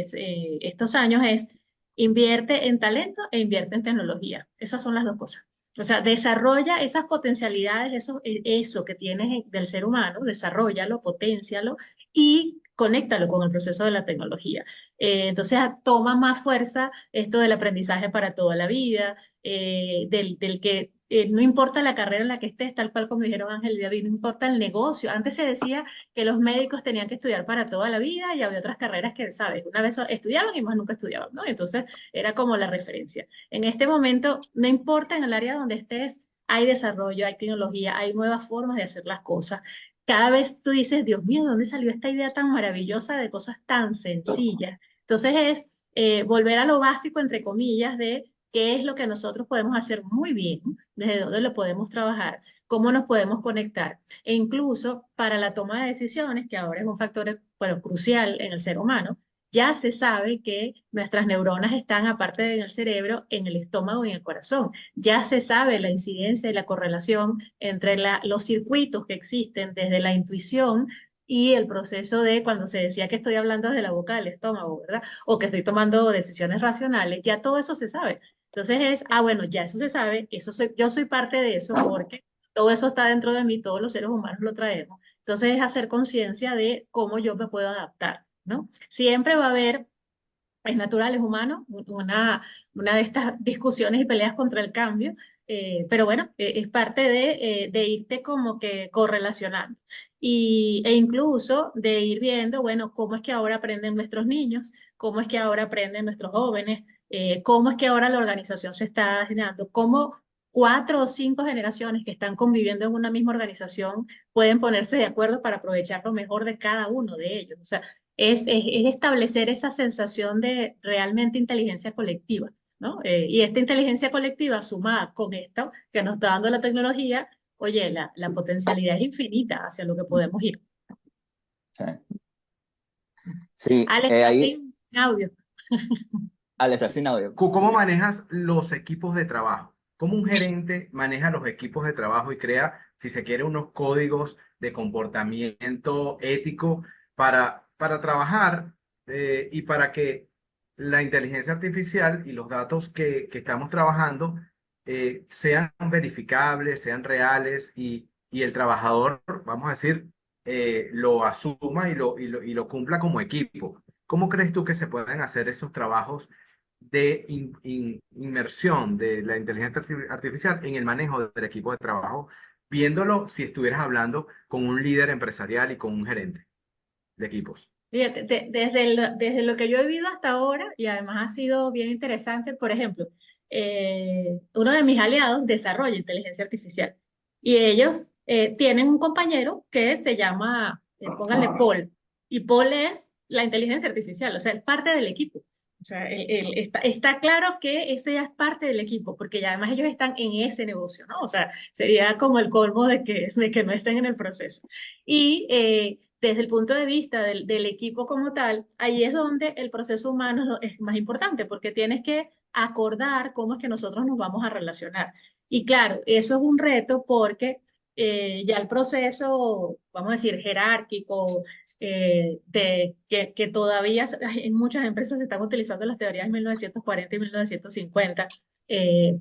estos años es invierte en talento e invierte en tecnología. Esas son las dos cosas. O sea, desarrolla esas potencialidades, eso que tienes del ser humano, desarrollalo, potencialo y conéctalo con el proceso de la tecnología. Entonces, toma más fuerza esto del aprendizaje para toda la vida, del que no importa la carrera en la que estés, tal cual como dijeron Ángel y David, no importa el negocio. Antes se decía que los médicos tenían que estudiar para toda la vida y había otras carreras que, ¿sabes? Una vez estudiaban y más nunca estudiaban, ¿no? Entonces era como la referencia. En este momento, no importa en el área donde estés, hay desarrollo, hay tecnología, hay nuevas formas de hacer las cosas. Cada vez tú dices, Dios mío, ¿de dónde salió esta idea tan maravillosa de cosas tan sencillas? Entonces es volver a lo básico, entre comillas, de qué es lo que nosotros podemos hacer muy bien, desde dónde lo podemos trabajar, cómo nos podemos conectar. E incluso para la toma de decisiones, que ahora es un factor, bueno, crucial en el ser humano, ya se sabe que nuestras neuronas están, aparte del cerebro, en el estómago y en el corazón. Ya se sabe la incidencia y la correlación entre los circuitos que existen desde la intuición y el proceso de cuando se decía que estoy hablando desde la boca del estómago, ¿verdad? O que estoy tomando decisiones racionales, ya todo eso se sabe. Entonces bueno, ya eso se sabe, yo soy parte de eso porque todo eso está dentro de mí, todos los seres humanos lo traemos. Entonces es hacer conciencia de cómo yo me puedo adaptar, ¿no? Siempre va a haber, es natural, es humano, una de estas discusiones y peleas contra el cambio, pero bueno, es parte de irte como que correlacionando e incluso de ir viendo, bueno, cómo es que ahora aprenden nuestros niños, cómo es que ahora aprenden nuestros jóvenes, cómo es que ahora la organización se está generando, cómo 4 o 5 generaciones que están conviviendo en una misma organización pueden ponerse de acuerdo para aprovechar lo mejor de cada uno de ellos. O sea, es establecer esa sensación de realmente inteligencia colectiva, ¿no? Y esta inteligencia colectiva sumada con esto que nos está dando la tecnología, oye, la potencialidad es infinita hacia lo que podemos ir. Sí, sí, Alex, está ahí, sin audio. al estar sin audio. ¿Cómo manejas los equipos de trabajo? ¿Cómo un gerente maneja los equipos de trabajo y crea, si se quiere, unos códigos de comportamiento ético para trabajar y para que la inteligencia artificial y los datos que estamos trabajando sean verificables, sean reales y el trabajador, vamos a decir, lo asuma y lo cumpla como equipo? ¿Cómo crees tú que se pueden hacer esos trabajos de inmersión de la inteligencia artificial en el manejo del equipo de trabajo, viéndolo si estuvieras hablando con un líder empresarial y con un gerente de equipos? Fíjate, desde lo que yo he vivido hasta ahora, y además ha sido bien interesante, por ejemplo, uno de mis aliados desarrolla inteligencia artificial y ellos tienen un compañero que se llama, pónganle Paul, y Paul es la inteligencia artificial, o sea, es parte del equipo. O sea, está claro que ese ya es parte del equipo, porque ya además ellos están en ese negocio, ¿no? O sea, sería como el colmo de que no estén en el proceso. Y desde el punto de vista del equipo como tal, ahí es donde el proceso humano es más importante, porque tienes que acordar cómo es que nosotros nos vamos a relacionar. Y claro, eso es un reto porque ya el proceso, vamos a decir, jerárquico, que todavía en muchas empresas se están utilizando las teorías de 1940 y 1950,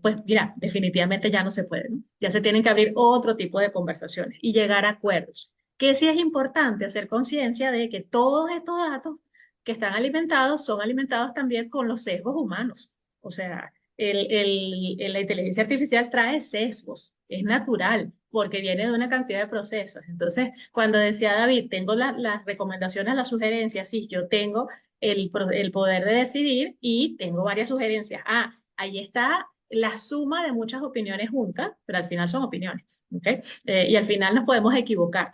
pues mira, definitivamente ya no se puede, ¿no? Ya se tienen que abrir otro tipo de conversaciones y llegar a acuerdos. Que sí es importante hacer conciencia de que todos estos datos que están alimentados son alimentados también con los sesgos humanos. O sea, la inteligencia artificial trae sesgos, es natural, porque viene de una cantidad de procesos. Entonces, cuando decía David, tengo las recomendaciones, las sugerencias, sí, yo tengo el poder de decidir y tengo varias sugerencias. Ah, ahí está la suma de muchas opiniones juntas, pero al final son opiniones, ¿ok? Y al final nos podemos equivocar.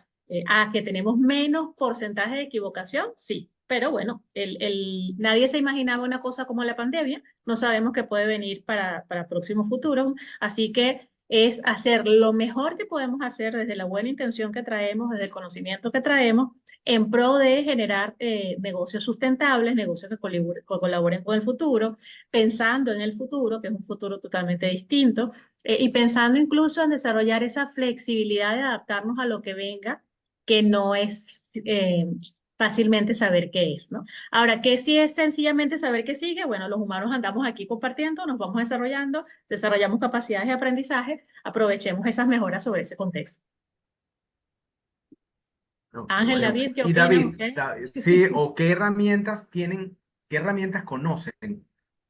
Que tenemos menos porcentaje de equivocación, sí, pero bueno, nadie se imaginaba una cosa como la pandemia, no sabemos qué puede venir para próximos futuros, así que es hacer lo mejor que podemos hacer desde la buena intención que traemos, desde el conocimiento que traemos, en pro de generar negocios sustentables, negocios que colaboren con el futuro, pensando en el futuro, que es un futuro totalmente distinto, y pensando incluso en desarrollar esa flexibilidad de adaptarnos a lo que venga, que no es fácilmente saber qué es, ¿no? Ahora, ¿qué sí es sencillamente saber qué sigue? Bueno, los humanos andamos aquí compartiendo, nos vamos desarrollando, desarrollamos capacidades de aprendizaje, aprovechemos esas mejoras sobre ese contexto. No, qué Ángel, bueno. David, ¿qué Y opinan David, ustedes? sí, o qué herramientas tienen, qué herramientas conocen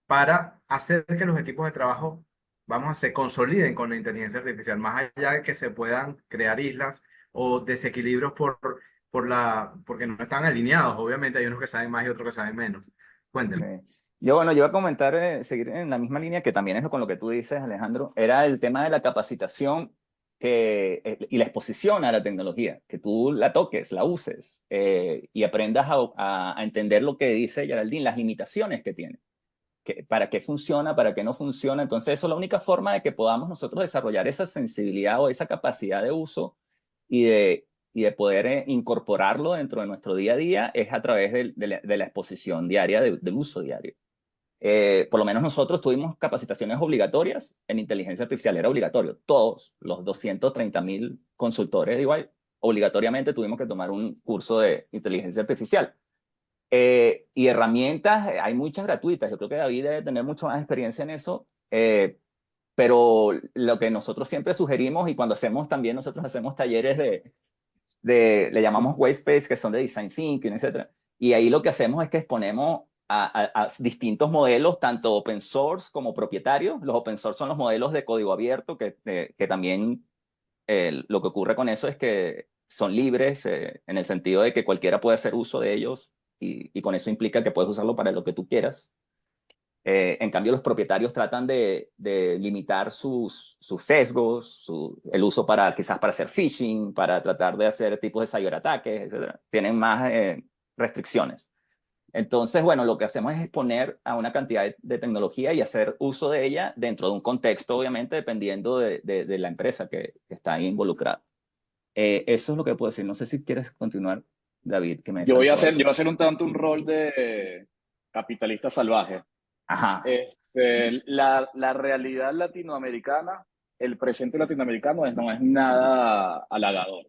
para hacer que los equipos de trabajo, vamos a se consoliden con la inteligencia artificial, más allá de que se puedan crear islas o desequilibrios porque no están alineados. Obviamente hay unos que saben más y otros que saben menos. Cuénteme. Bueno, yo iba a comentar, seguir en la misma línea que también es con lo que tú dices, Alejandro, era el tema de la capacitación y la exposición a la tecnología, que tú la toques, la uses y aprendas a entender lo que dice Geraldine, las limitaciones que tiene, para qué funciona, para qué no funciona. Entonces, eso es la única forma de que podamos nosotros desarrollar esa sensibilidad o esa capacidad de uso y de poder incorporarlo dentro de nuestro día a día es a través de la exposición diaria, del uso diario. Por lo menos nosotros tuvimos capacitaciones obligatorias en inteligencia artificial, era obligatorio. Todos los 230.000 consultores, igual, obligatoriamente tuvimos que tomar un curso de inteligencia artificial. Y herramientas, hay muchas gratuitas. Yo creo que David debe tener mucho más experiencia en eso. Pero lo que nosotros siempre sugerimos y cuando hacemos también, nosotros hacemos talleres le llamamos white space, que son de design thinking, etc. Y ahí lo que hacemos es que exponemos a distintos modelos, tanto open source como propietarios. Los open source son los modelos de código abierto, que también lo que ocurre con eso es que son libres en el sentido de que cualquiera puede hacer uso de ellos y con eso implica que puedes usarlo para lo que tú quieras. En cambio, los propietarios tratan de limitar sus sesgos, el uso quizás para hacer phishing, para tratar de hacer tipos de cyberataques, etc. Tienen más restricciones. Entonces, bueno, lo que hacemos es exponer a una cantidad de tecnología y hacer uso de ella dentro de un contexto, obviamente, dependiendo de la empresa que está ahí involucrada. Eso es lo que puedo decir. No sé si quieres continuar, David, que me saltó Yo algo. voy a hacer un tanto un rol de capitalista salvaje. Ajá, La realidad latinoamericana, el presente latinoamericano no es nada halagador.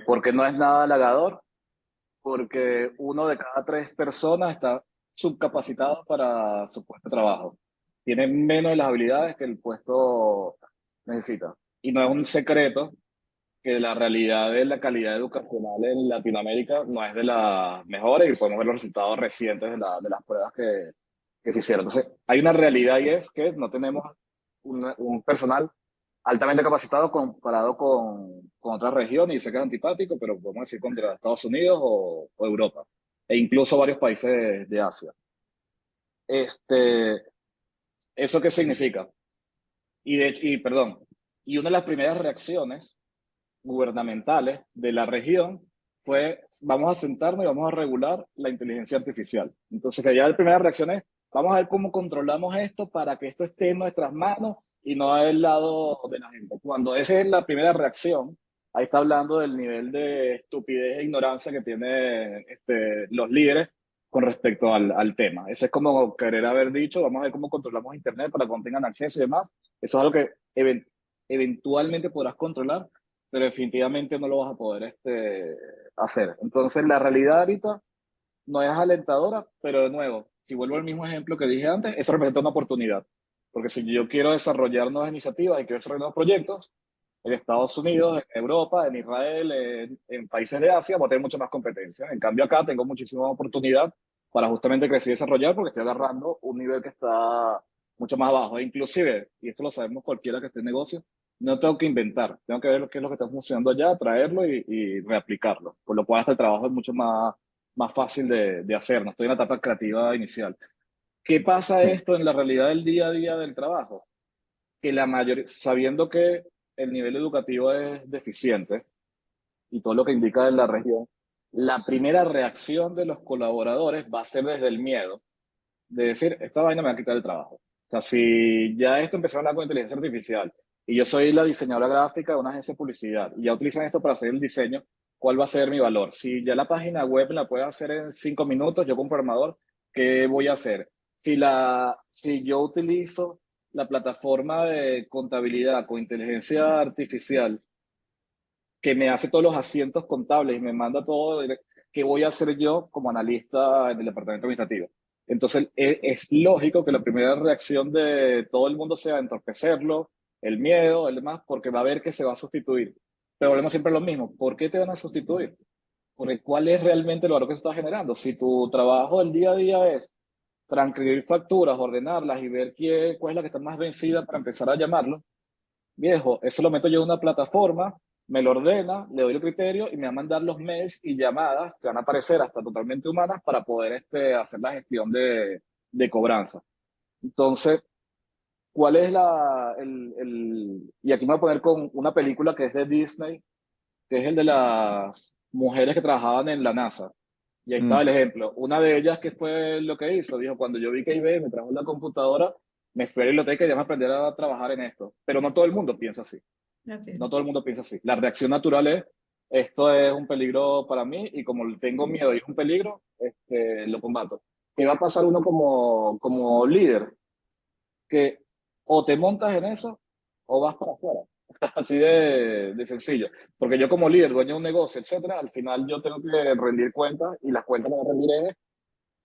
¿Por qué no es nada halagador? Porque uno de cada tres personas está subcapacitado para su puesto de trabajo. Tiene menos de las habilidades que el puesto necesita. Y no es un secreto que la realidad de la calidad educacional en Latinoamérica no es de las mejores y podemos ver los resultados recientes de las pruebas que se hicieron. Entonces, hay una realidad y es que no tenemos un personal altamente capacitado comparado con otras regiones, y sé que es antipático, pero podemos decir contra Estados Unidos o Europa, e incluso varios países de Asia. ¿Eso qué significa? Perdón, y una de las primeras reacciones gubernamentales de la región fue: vamos a sentarnos y vamos a regular la inteligencia artificial. Entonces, allá la primera reacción es: vamos a ver cómo controlamos esto para que esto esté en nuestras manos y no del lado de la gente. Cuando esa es la primera reacción, ahí está hablando del nivel de estupidez e ignorancia que tienen los líderes con respecto al tema. Eso es como querer haber dicho: vamos a ver cómo controlamos Internet para que no tengan acceso y demás. Eso es algo que eventualmente podrás controlar, pero definitivamente no lo vas a poder hacer. Entonces, la realidad ahorita no es alentadora, pero de nuevo, si vuelvo al mismo ejemplo que dije antes, eso representa una oportunidad. Porque si yo quiero desarrollar nuevas iniciativas y quiero desarrollar nuevos proyectos, en Estados Unidos, en Europa, en Israel, en países de Asia, voy a tener mucha más competencia. En cambio, acá tengo muchísima oportunidad para justamente crecer y desarrollar, porque estoy agarrando un nivel que está mucho más bajo. E inclusive, y esto lo sabemos cualquiera que esté en negocio, no tengo que inventar, tengo que ver qué es lo que está funcionando allá, traerlo y reaplicarlo. Por lo cual hasta el trabajo es mucho más fácil de hacer. No estoy en la etapa creativa inicial. ¿Qué pasa sí. esto en la realidad del día a día del trabajo? Que la mayoría, sabiendo que el nivel educativo es deficiente y todo lo que indica en la región, la primera reacción de los colaboradores va a ser desde el miedo, de decir: esta vaina me va a quitar el trabajo. O sea, si ya esto empezó a hablar con inteligencia artificial y yo soy la diseñadora gráfica de una agencia de publicidad y ya utilizan esto para hacer el diseño, ¿cuál va a ser mi valor? Si ya la página web la puedo hacer en 5 minutos, yo como programador, ¿qué voy a hacer? Si yo utilizo la plataforma de contabilidad con inteligencia artificial que me hace todos los asientos contables y me manda todo, ¿qué voy a hacer yo como analista en el departamento administrativo? Entonces, es lógico que la primera reacción de todo el mundo sea entorpecerlo, el miedo, el demás, porque va a ver que se va a sustituir. Pero volvemos siempre a lo mismo: ¿por qué te van a sustituir? Porque ¿cuál es realmente el valor que se está generando? Si tu trabajo del día a día es transcribir facturas, ordenarlas y ver cuál es la que está más vencida para empezar a llamarlo, viejo, eso lo meto yo en una plataforma, me lo ordena, le doy el criterio y me va a mandar los mails y llamadas que van a aparecer hasta totalmente humanas para poder hacer la gestión de cobranza. Entonces, ¿cuál es y aquí me voy a poner con una película que es de Disney, que es el de las mujeres que trabajaban en la NASA. Y ahí estaba Mm, el ejemplo. Una de ellas, ¿qué fue lo que hizo? Dijo: cuando yo vi que IBM me trajo la computadora, me fui a la biblioteca y ya me aprender a trabajar en esto. Pero no todo el mundo piensa así. así es. No todo el mundo piensa así. La reacción natural es: esto es un peligro para mí y como tengo miedo y es un peligro, lo combato. ¿Qué va a pasar uno como líder? Que o te montas en eso o vas para afuera. Así de sencillo. Porque yo como líder, dueño de un negocio, etcétera, al final yo tengo que rendir cuentas y las cuentas que voy a rendir es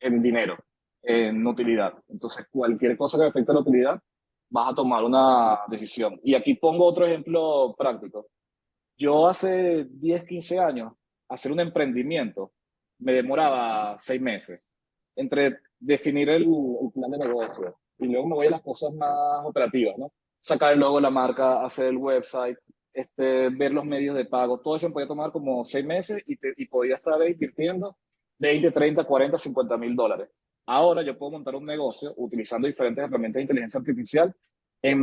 en dinero, en utilidad. Entonces, cualquier cosa que afecte a la utilidad, vas a tomar una decisión. Y aquí pongo otro ejemplo práctico. Yo hace 10 15 años, hacer un emprendimiento me demoraba 6 meses entre definir el plan de negocio y luego me voy a las cosas más operativas, ¿no? Sacar el logo de la marca, hacer el website, ver los medios de pago. Todo eso me podía tomar como 6 meses y podía estar ahí invirtiendo 20, 30, 40, $50,000. Ahora yo puedo montar un negocio utilizando diferentes herramientas de inteligencia artificial en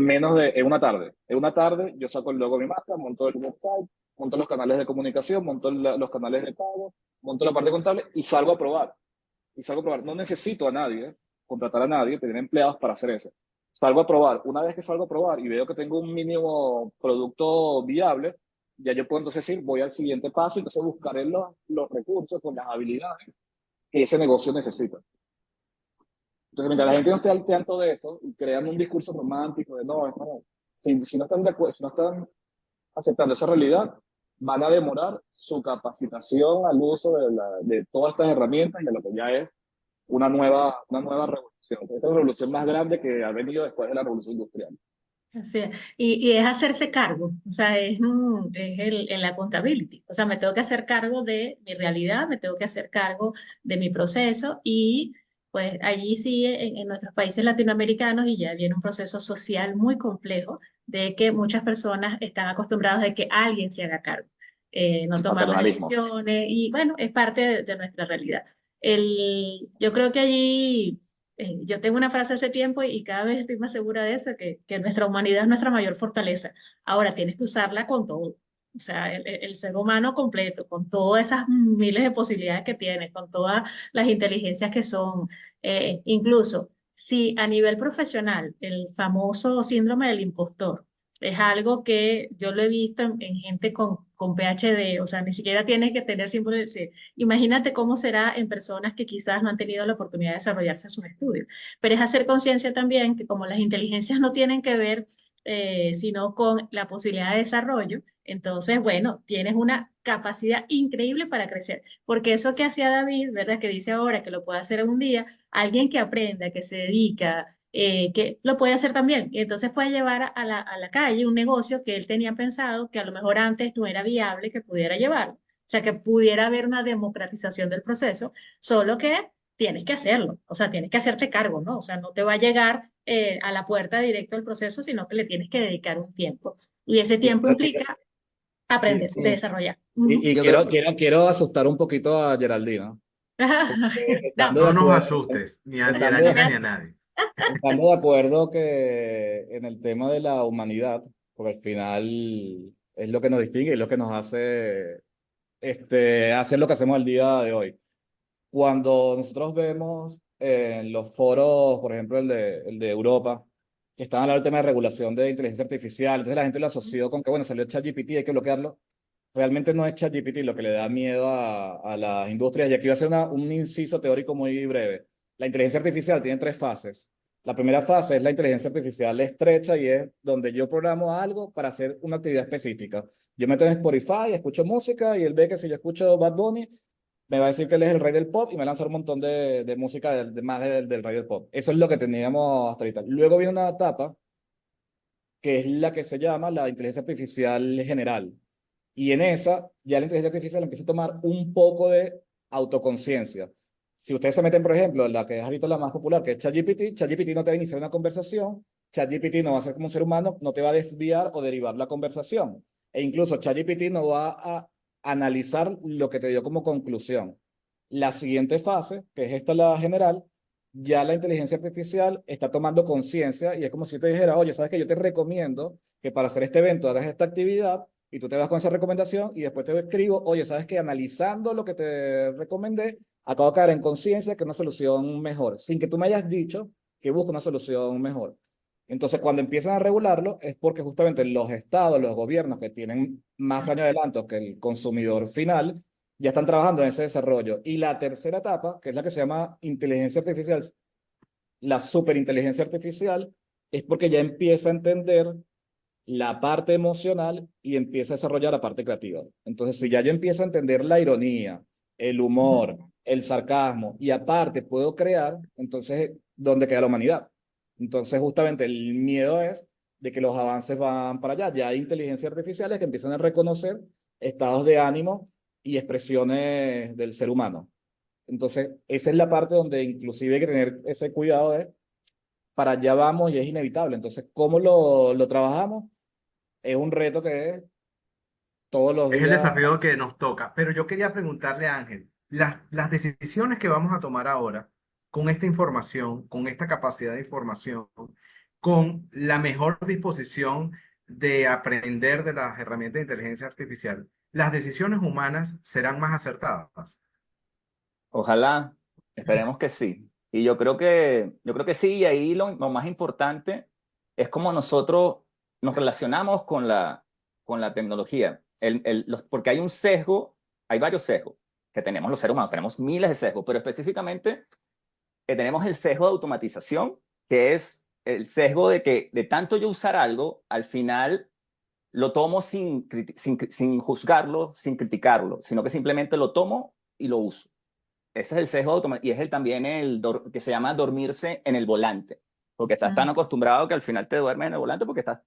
una tarde. En una tarde yo saco el logo de mi marca, monto el website, monto los canales de comunicación, monto los canales de pago, monto la parte contable y salgo a probar. Y salgo a probar. No necesito a nadie, contratar a nadie, tener empleados para hacer eso. Salgo a probar. Una vez que salgo a probar y veo que tengo un mínimo producto viable, ya yo puedo entonces decir, voy al siguiente paso y entonces buscaré los recursos con las habilidades que ese negocio necesita. Entonces, mientras la gente no esté al tanto de eso y crean un discurso romántico de no, si no están de acuerdo, si no están aceptando esa realidad, van a demorar su capacitación al uso de todas estas herramientas y a lo que ya es una nueva revolución. Esta es la revolución más grande que ha venido después de la revolución industrial. Así es. Y es hacerse cargo, o sea, es el accountability. O sea, me tengo que hacer cargo de mi realidad, me tengo que hacer cargo de mi proceso y pues allí sí, en nuestros países latinoamericanos, y ya viene un proceso social muy complejo de que muchas personas están acostumbradas de que alguien se haga cargo, no El tomar las paternalismo. decisiones y bueno, es parte de nuestra realidad. Yo creo que allí yo tengo una frase hace tiempo y cada vez estoy más segura de eso, que nuestra humanidad es nuestra mayor fortaleza. Ahora tienes que usarla con todo. O sea, el ser humano completo, con todas esas miles de posibilidades que tiene, con todas las inteligencias que son. Incluso si a nivel profesional, el famoso síndrome del impostor es algo que yo lo he visto en gente con PhD, o sea, ni siquiera tienes que tener simplemente. Imagínate cómo será en personas que quizás no han tenido la oportunidad de desarrollarse en sus estudios. Pero es hacer conciencia también que como las inteligencias no tienen que ver sino con la posibilidad de desarrollo, entonces, bueno, tienes una capacidad increíble para crecer. Porque eso que hacía David, ¿verdad? Que dice ahora que lo puede hacer en un día, alguien que aprenda, que se dedica, que lo puede hacer también. Y entonces puede llevar a la calle un negocio que él tenía pensado que a lo mejor antes no era viable que pudiera llevar. O sea, que pudiera haber una democratización del proceso, solo que tienes que hacerlo, o sea, tienes que hacerte cargo, ¿no? O sea, no te va a llegar a la puerta directo al proceso, sino que le tienes que dedicar un tiempo. Y ese Y, tiempo implica y- aprender, de sí, desarrollar. y Yo quiero, creo, quiero asustar un poquito a Geraldine, No, estando de No nos acuerdo, asustes, ni a la estando no me de, niña ni a hace. nadie. estando de acuerdo que en el tema de la humanidad, porque al final es lo que nos distingue y lo que nos hace hacer lo que hacemos el día de hoy. Cuando nosotros vemos en los foros, por ejemplo, el de Europa, que están hablando del tema de regulación de inteligencia artificial, entonces la gente lo asoció con que, bueno, salió ChatGPT, hay que bloquearlo. Realmente no es ChatGPT lo que le da miedo a las industrias. Y aquí voy a hacer un inciso teórico muy breve. La inteligencia artificial tiene tres fases. La primera fase es la inteligencia artificial estrecha y es donde yo programo algo para hacer una actividad específica. Yo meto en Spotify, escucho música y él ve que si yo escucho Bad Bunny, me va a decir que él es el rey del pop y me lanza un montón de música más del rey del pop. Eso es lo que teníamos hasta ahorita. Luego viene una etapa que es la que se llama la inteligencia artificial general. Y en esa, ya la inteligencia artificial empieza a tomar un poco de autoconciencia. Si ustedes se meten, por ejemplo, en la que es ahorita la más popular, que es ChatGPT, ChatGPT no te va a iniciar una conversación, ChatGPT no va a ser como un ser humano, no te va a desviar o derivar la conversación. E incluso ChatGPT no va a analizar lo que te dio como conclusión. La siguiente fase, que es esta la general, ya la inteligencia artificial está tomando conciencia y es como si te dijera, oye, sabes que yo te recomiendo que para hacer este evento hagas esta actividad y tú te vas con esa recomendación y después te escribo, oye, sabes que analizando lo que te recomendé, acabo de caer en conciencia que una solución mejor, sin que tú me hayas dicho que busco una solución mejor. Entonces, cuando empiezan a regularlo, es porque justamente los estados, los gobiernos que tienen más años adelanto que el consumidor final, ya están trabajando en ese desarrollo. Y la tercera etapa, que es la que se llama inteligencia artificial, la superinteligencia artificial, es porque ya empieza a entender la parte emocional y empieza a desarrollar la parte creativa. Entonces, si ya yo empiezo a entender la ironía, el humor, el sarcasmo y aparte puedo crear, entonces, ¿dónde queda la humanidad? Entonces, justamente el miedo es de que los avances van para allá. Ya hay inteligencias artificiales que empiezan a reconocer estados de ánimo y expresiones del ser humano. Entonces, esa es la parte donde inclusive hay que tener ese cuidado de para allá vamos y es inevitable. Entonces, ¿cómo lo trabajamos? Es un reto que es todos los Es el días. desafío que nos toca. Pero yo quería preguntarle a Ángel, las decisiones que vamos a tomar ahora con esta información, con esta capacidad de información, con la mejor disposición de aprender de las herramientas de inteligencia artificial, las decisiones humanas serán más acertadas? Ojalá, esperemos que sí. Y yo creo que sí, y ahí lo más importante es cómo nosotros nos relacionamos con la tecnología. Porque hay un sesgo, hay varios sesgos que tenemos los seres humanos, tenemos miles de sesgos, pero específicamente tenemos el sesgo de automatización, que es el sesgo de que de tanto yo usar algo, al final lo tomo sin juzgarlo, sin criticarlo, sino que simplemente lo tomo y lo uso. Ese es el sesgo automático y es también que se llama dormirse en el volante, porque estás tan acostumbrado que al final te duermes en el volante porque estás...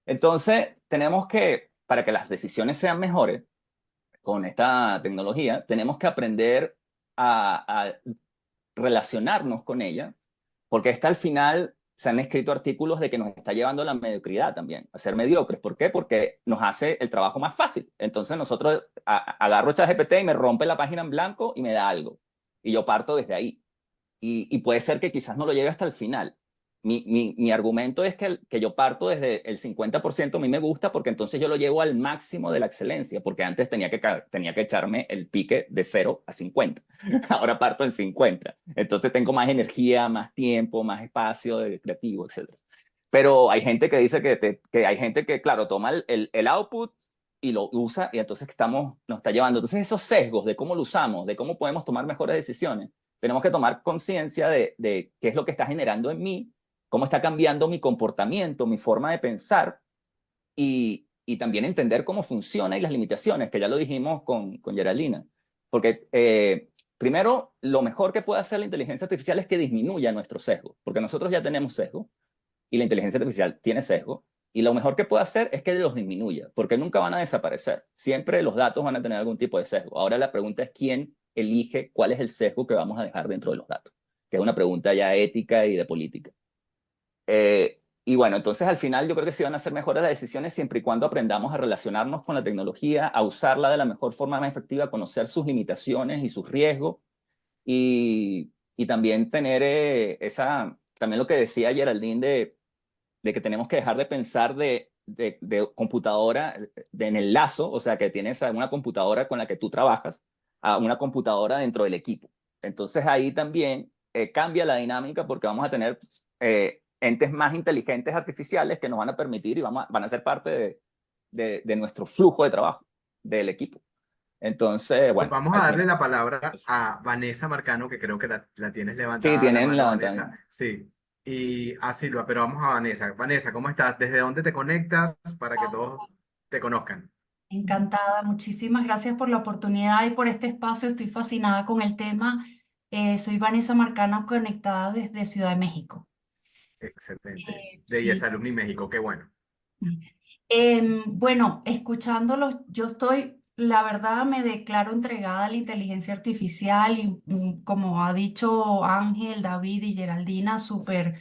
Entonces, tenemos que, para que las decisiones sean mejores con esta tecnología, tenemos que aprender a relacionarnos con ella, porque esta al final se han escrito artículos de que nos está llevando a la mediocridad también, a ser mediocres. ¿Por qué? Porque nos hace el trabajo más fácil. Entonces nosotros agarro ChatGPT y me rompe la página en blanco y me da algo. Y yo parto desde ahí. Y puede ser que quizás no lo llegue hasta el final. Mi argumento es que yo parto desde el 50%, a mí me gusta porque entonces yo lo llevo al máximo de la excelencia, porque antes tenía que echarme el pique de 0 a 50. Ahora parto en 50. Entonces tengo más energía, más tiempo, más espacio de creativo, etc. Pero hay gente que dice que hay gente que, claro, toma el output y lo usa y entonces nos está llevando. Entonces esos sesgos de cómo lo usamos, de cómo podemos tomar mejores decisiones, tenemos que tomar conciencia de qué es lo que está generando en mí, cómo está cambiando mi comportamiento, mi forma de pensar y también entender cómo funciona y las limitaciones, que ya lo dijimos con Geraldina. Porque primero, lo mejor que puede hacer la inteligencia artificial es que disminuya nuestro sesgo, porque nosotros ya tenemos sesgo y la inteligencia artificial tiene sesgo, y lo mejor que puede hacer es que los disminuya, porque nunca van a desaparecer. Siempre los datos van a tener algún tipo de sesgo. Ahora la pregunta es quién elige cuál es el sesgo que vamos a dejar dentro de los datos, que es una pregunta ya ética y de política. Y bueno, entonces al final yo creo que sí van a ser mejores las decisiones siempre y cuando aprendamos a relacionarnos con la tecnología, a usarla de la mejor forma más efectiva, a conocer sus limitaciones y sus riesgos y también tener también lo que decía Geraldine de que tenemos que dejar de pensar de computadora en el lazo, o sea, que tienes una computadora con la que tú trabajas, a una computadora dentro del equipo. Entonces ahí también cambia la dinámica porque vamos a tener entes más inteligentes artificiales que nos van a permitir y van a ser parte de nuestro flujo de trabajo del equipo. Entonces, Pues bueno, vamos a al darle final. la palabra a Vanessa Marcano, que creo que la tienes Sí, levantada la tienen mano, levantando. Vanessa. Sí. Y a Silva, pero vamos a Vanessa. Vanessa, ¿cómo estás? ¿Desde dónde te conectas para que todos te conozcan? Encantada, muchísimas gracias por la oportunidad y por este espacio. Estoy fascinada con el tema. Soy Vanessa Marcano, conectada desde Ciudad de México. Excelente. De Sí. Yes Alumni México, qué bueno. Bueno, escuchándolos, yo estoy, la verdad, me declaro entregada a la inteligencia artificial y como ha dicho Ángel, David y Geraldina, súper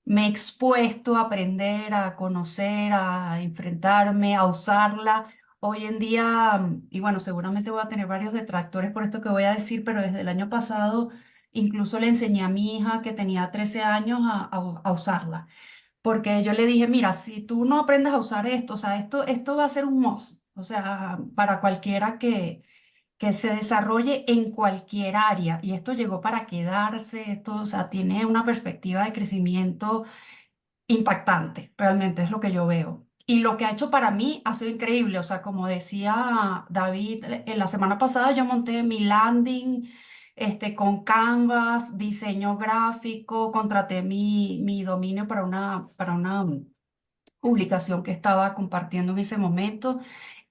me he expuesto a aprender, a conocer, a enfrentarme, a usarla. Hoy en día, y bueno, seguramente voy a tener varios detractores por esto que voy a decir, pero desde el año pasado incluso le enseñé a mi hija que tenía 13 años a usarla. Porque yo le dije, mira, si tú no aprendes a usar esto, o sea, esto va a ser un must, o sea, para cualquiera que se desarrolle en cualquier área. Y esto llegó para quedarse, esto, o sea, tiene una perspectiva de crecimiento impactante, realmente es lo que yo veo. Y lo que ha hecho para mí ha sido increíble, o sea, como decía David, en la semana pasada yo monté mi landing con Canvas, diseño gráfico, contraté mi dominio para una publicación que estaba compartiendo en ese momento.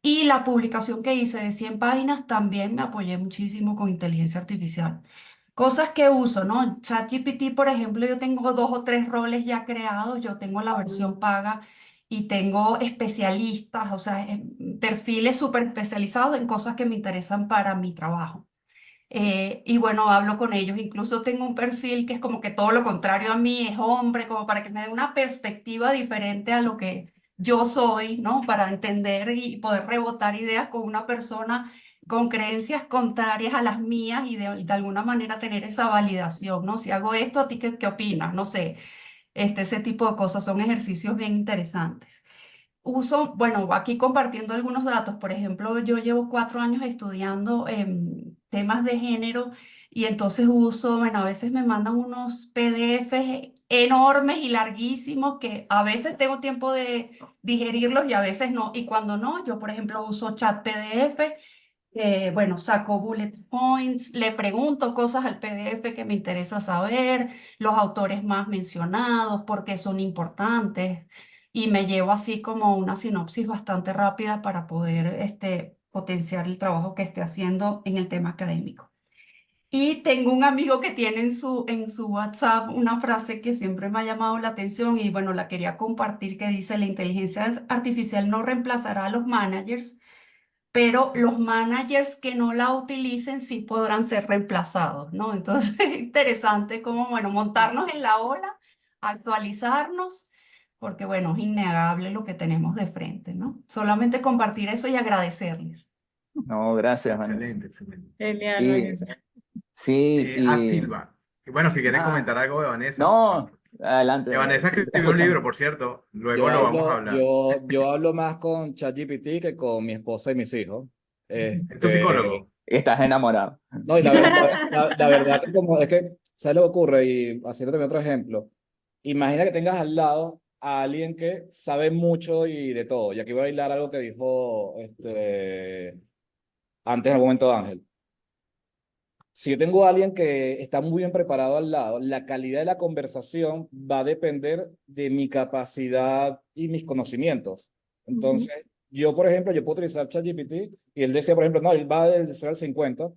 Y la publicación que hice de 100 páginas también me apoyé muchísimo con inteligencia artificial. Cosas que uso, ¿no? ChatGPT, por ejemplo, yo tengo 2 o 3 roles ya creados. Yo tengo la versión paga y tengo especialistas, o sea, perfiles súper especializados en cosas que me interesan para mi trabajo. Y bueno, hablo con ellos. Incluso tengo un perfil que es como que todo lo contrario a mí, es hombre, como para que me dé una perspectiva diferente a lo que yo soy, ¿no? Para entender y poder rebotar ideas con una persona con creencias contrarias a las mías y de alguna manera tener esa validación, ¿no? Si hago esto, ¿a ti qué opinas? No sé, ese tipo de cosas son ejercicios bien interesantes. Bueno, aquí compartiendo algunos datos, por ejemplo, yo llevo 4 años estudiando temas de género y entonces bueno, a veces me mandan unos PDFs enormes y larguísimos que a veces tengo tiempo de digerirlos y a veces no. Y cuando no, yo, por ejemplo, uso chat PDF, bueno, saco bullet points, le pregunto cosas al PDF que me interesa saber, los autores más mencionados, por qué son importantes y me llevo así como una sinopsis bastante rápida para poder potenciar el trabajo que esté haciendo en el tema académico. Y tengo un amigo que tiene en su WhatsApp una frase que siempre me ha llamado la atención y bueno, la quería compartir que dice, la inteligencia artificial no reemplazará a los managers, pero los managers que no la utilicen sí podrán ser reemplazados, ¿no? Entonces, es interesante como, bueno, montarnos en la ola, actualizarnos, porque, bueno, es innegable lo que tenemos de frente, ¿no? Solamente compartir eso y agradecerles. No, gracias, Vanessa. Excelente, excelente. Genial, Y Vanessa. sí, Silva. Y bueno, si quieres ah, comentar algo de Vanessa. no, adelante, Vanessa sí, te escribió un libro, escuchamos. por cierto. Luego Yo lo vamos a hablo, hablar. yo hablo más con ChatGPT que con mi esposa y mis hijos. Es tu Este, psicólogo. Estás enamorado. no, y la verdad que como es que, ¿sabes lo que ocurre? Y haciéndote otro ejemplo, imagina que tengas al lado a alguien que sabe mucho y de todo. Y aquí voy a bailar algo que dijo antes en algún momento Ángel. Si yo tengo a alguien que está muy bien preparado al lado, la calidad de la conversación va a depender de mi capacidad y mis conocimientos. Ujú, Entonces, yo, por ejemplo, yo puedo utilizar ChatGPT y él decía, por ejemplo, no, él va del 0 al 50.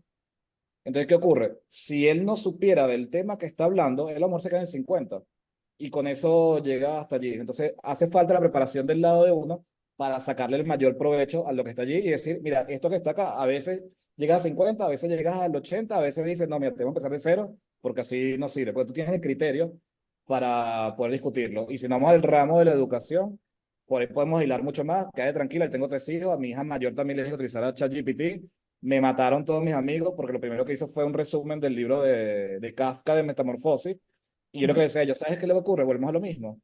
Entonces, ¿qué ocurre? Si él no supiera del tema que está hablando, él a lo mejor se queda en 50 y con eso llega hasta allí. Entonces, hace falta la preparación del lado de uno para sacarle el mayor provecho a lo que está allí y decir, mira, esto que está acá, a veces llegas a 50, a veces llegas al 80, a veces dices, no, mira, tengo que empezar de cero porque así no sirve, porque tú tienes el criterio para poder discutirlo. Y si no vamos al ramo de la educación, por ahí podemos hilar mucho más. Quédate tranquila, yo tengo 3 hijos, a mi hija mayor también le dije que utilizara ChatGPT. Me mataron todos mis amigos porque lo primero que hizo fue un resumen del libro de Kafka de Metamorfosis. Y yo lo que decía, yo, ¿sabes qué le ocurre? Volvemos a lo mismo.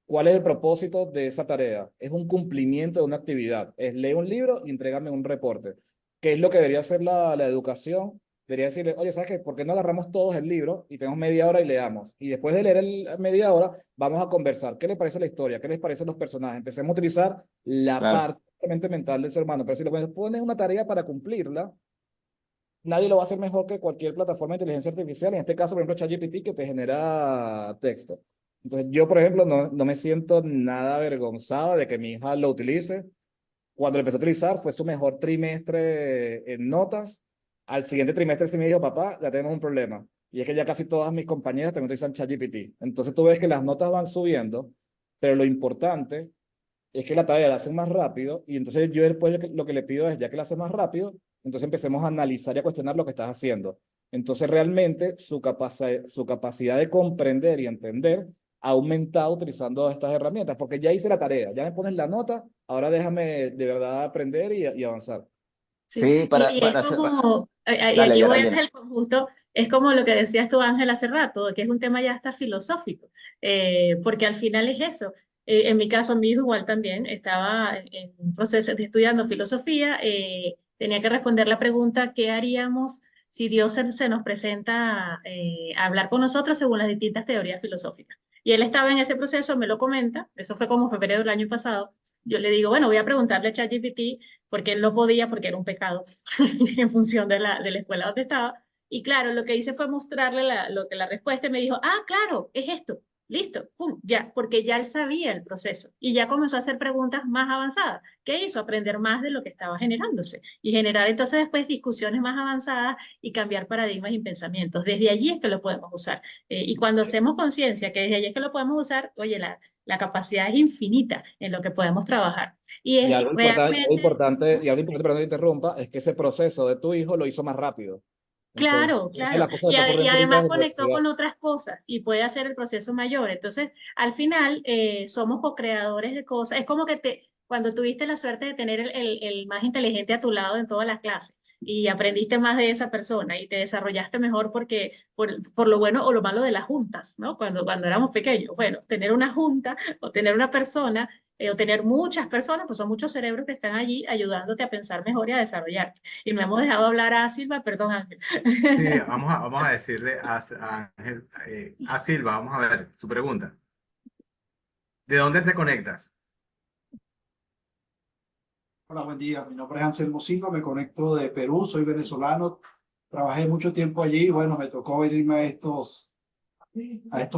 ¿Cuál es el propósito de esa tarea? Es un cumplimiento de una actividad. Es leer un libro y entregarme un reporte. ¿Qué es lo que debería hacer la educación? Debería decirle, oye, ¿sabes qué? ¿Por qué no agarramos todos el libro y tenemos media hora y leamos? Y después de leer media hora, vamos a conversar. ¿Qué les parece la historia? ¿Qué les parecen los personajes? Empecemos a utilizar la Claro. parte mental del ser humano. Pero si le pones una tarea para cumplirla, nadie lo va a hacer mejor que cualquier plataforma de inteligencia artificial, en este caso, por ejemplo, ChatGPT, que te genera texto. Entonces, yo, por ejemplo, no me siento nada avergonzado de que mi hija lo utilice. Cuando lo empezó a utilizar, fue su mejor trimestre en notas. Al siguiente trimestre sí me dijo, papá, ya tenemos un problema. Y es que ya casi todas mis compañeras también utilizan ChatGPT. Entonces, tú ves que las notas van subiendo, pero lo importante es que la tarea la hacen más rápido y entonces yo después lo que le pido es, ya que la hace más rápido, entonces empecemos a analizar y a cuestionar lo que estás haciendo. Entonces realmente su capacidad de comprender y entender ha aumentado utilizando estas herramientas, porque ya hice la tarea, ya me pones la nota, ahora déjame de verdad aprender y avanzar. sí. Sí, Y es como, y dale, aquí voy Geraldine. Ángel, con justo, es como lo que decías tú, Ángel, hace rato, que es un tema ya hasta filosófico, porque al final es eso. En mi caso, mi hijo igual también estaba en un proceso de estudiando filosofía, tenía que responder la pregunta, ¿qué haríamos si Dios se nos presenta a hablar con nosotros según las distintas teorías filosóficas? Y él estaba en ese proceso, me lo comenta, eso fue como febrero del año pasado. Yo le digo, bueno, voy a preguntarle a ChatGPT porque él no podía, porque era un pecado en función de la escuela donde estaba. Y claro, lo que hice fue mostrarle lo que la respuesta y me dijo, ah, claro, es esto, listo, pum, ya, porque ya él sabía el proceso y ya comenzó a hacer preguntas más avanzadas. ¿Qué hizo? Aprender más de lo que estaba generándose y generar entonces después discusiones más avanzadas y cambiar paradigmas y pensamientos. Desde allí es que lo podemos usar. Y cuando hacemos conciencia que desde allí es que lo podemos usar, oye, la capacidad es infinita en lo que podemos trabajar. Y Y es realmente y algo importante, perdón que te interrumpa, es que ese proceso de tu hijo lo hizo más rápido. Entonces, claro, es que claro. las cosas que te Y ocurren ahorita además en la conectó universidad. con otras cosas y puede hacer el proceso mayor. Entonces, al final, somos co-creadores de cosas. Es como que cuando tuviste la suerte de tener el más inteligente a tu lado en todas las clases. y aprendiste más de esa persona y te desarrollaste mejor porque por lo bueno o lo malo de las juntas, ¿no? Cuando éramos pequeños. Bueno, tener una junta o tener una persona o tener muchas personas, pues son muchos cerebros que están allí ayudándote a pensar mejor y a desarrollarte. Y no hemos dejado hablar a Silva, perdón, Ángel. Sí, vamos a decirle a Ángel, a Silva, vamos a ver su pregunta. ¿De dónde te conectas? Hola, buen día. Mi nombre es Anselmo Silva, me conecto de Perú, soy venezolano, trabajé mucho tiempo allí y bueno, me tocó venirme a estos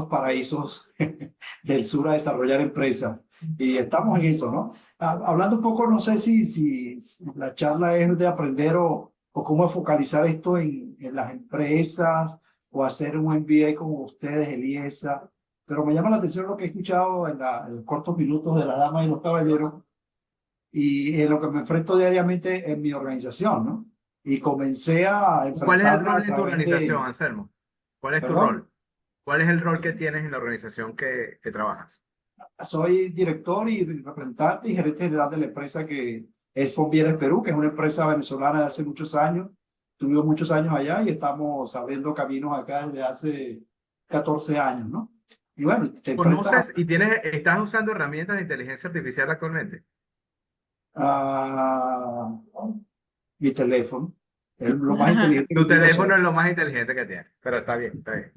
paraísos del sur a desarrollar empresas y estamos en eso, ¿no? Hablando un poco, no sé si la charla es de aprender o cómo focalizar esto en las empresas o hacer un MBA como ustedes, Eliesa, pero me llama la atención lo que he escuchado en los cortos minutos de las damas y los caballeros y en lo que me enfrento diariamente en mi organización, ¿no? Y comencé a ¿Cuál es el enfrentarme rol a en tu través organización, de, Anselmo? ¿Cuál es tu perdón, rol? ¿Cuál es el rol que tienes en la organización que trabajas? soy director y representante y gerente general de la empresa que es Fonbienes Perú, que es una empresa venezolana de hace muchos años. Tuvimos muchos años allá y estamos abriendo caminos acá desde hace 14 años, ¿no? Y bueno, te enfrentas ¿Conoces y estás usando herramientas de inteligencia artificial actualmente? a mi teléfono, es lo más inteligente que Tu tiene teléfono nosotros. es lo más inteligente que tienes, pero está bien, está bien.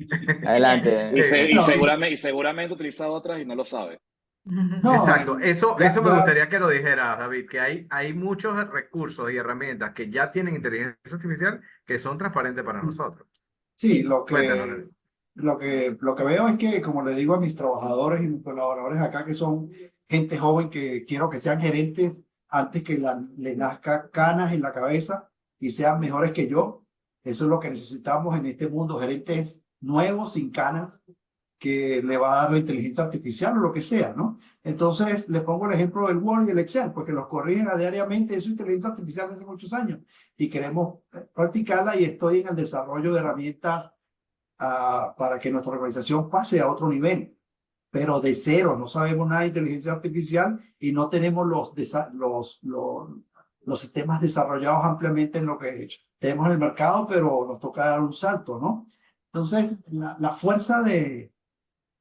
Adelante. Y No, seguramente utiliza otras y no lo sabe. no, Exacto, eso me ya, gustaría que lo dijeras, David, que hay muchos recursos y herramientas que ya tienen inteligencia artificial que son transparentes para nosotros. sí, Cuéntanos, David. lo que veo es que, como le digo a mis trabajadores y mis colaboradores acá, que son gente joven que quiero que sean gerentes antes que le nazca canas en la cabeza y sean mejores que yo. Eso es lo que necesitamos en este mundo, gerentes nuevos, sin canas, que le va a dar la inteligencia artificial o lo que sea, ¿no? Entonces, le pongo el ejemplo del Word y el Excel, porque los corrigen a diariamente, es inteligencia artificial desde hace muchos años y queremos practicarla y estoy en el desarrollo de herramientas para que nuestra organización pase a otro nivel, pero de cero, no sabemos nada de inteligencia artificial y no tenemos los sistemas desarrollados ampliamente en lo que tenemos en el mercado, pero nos toca dar un salto, ¿no? Entonces, la fuerza de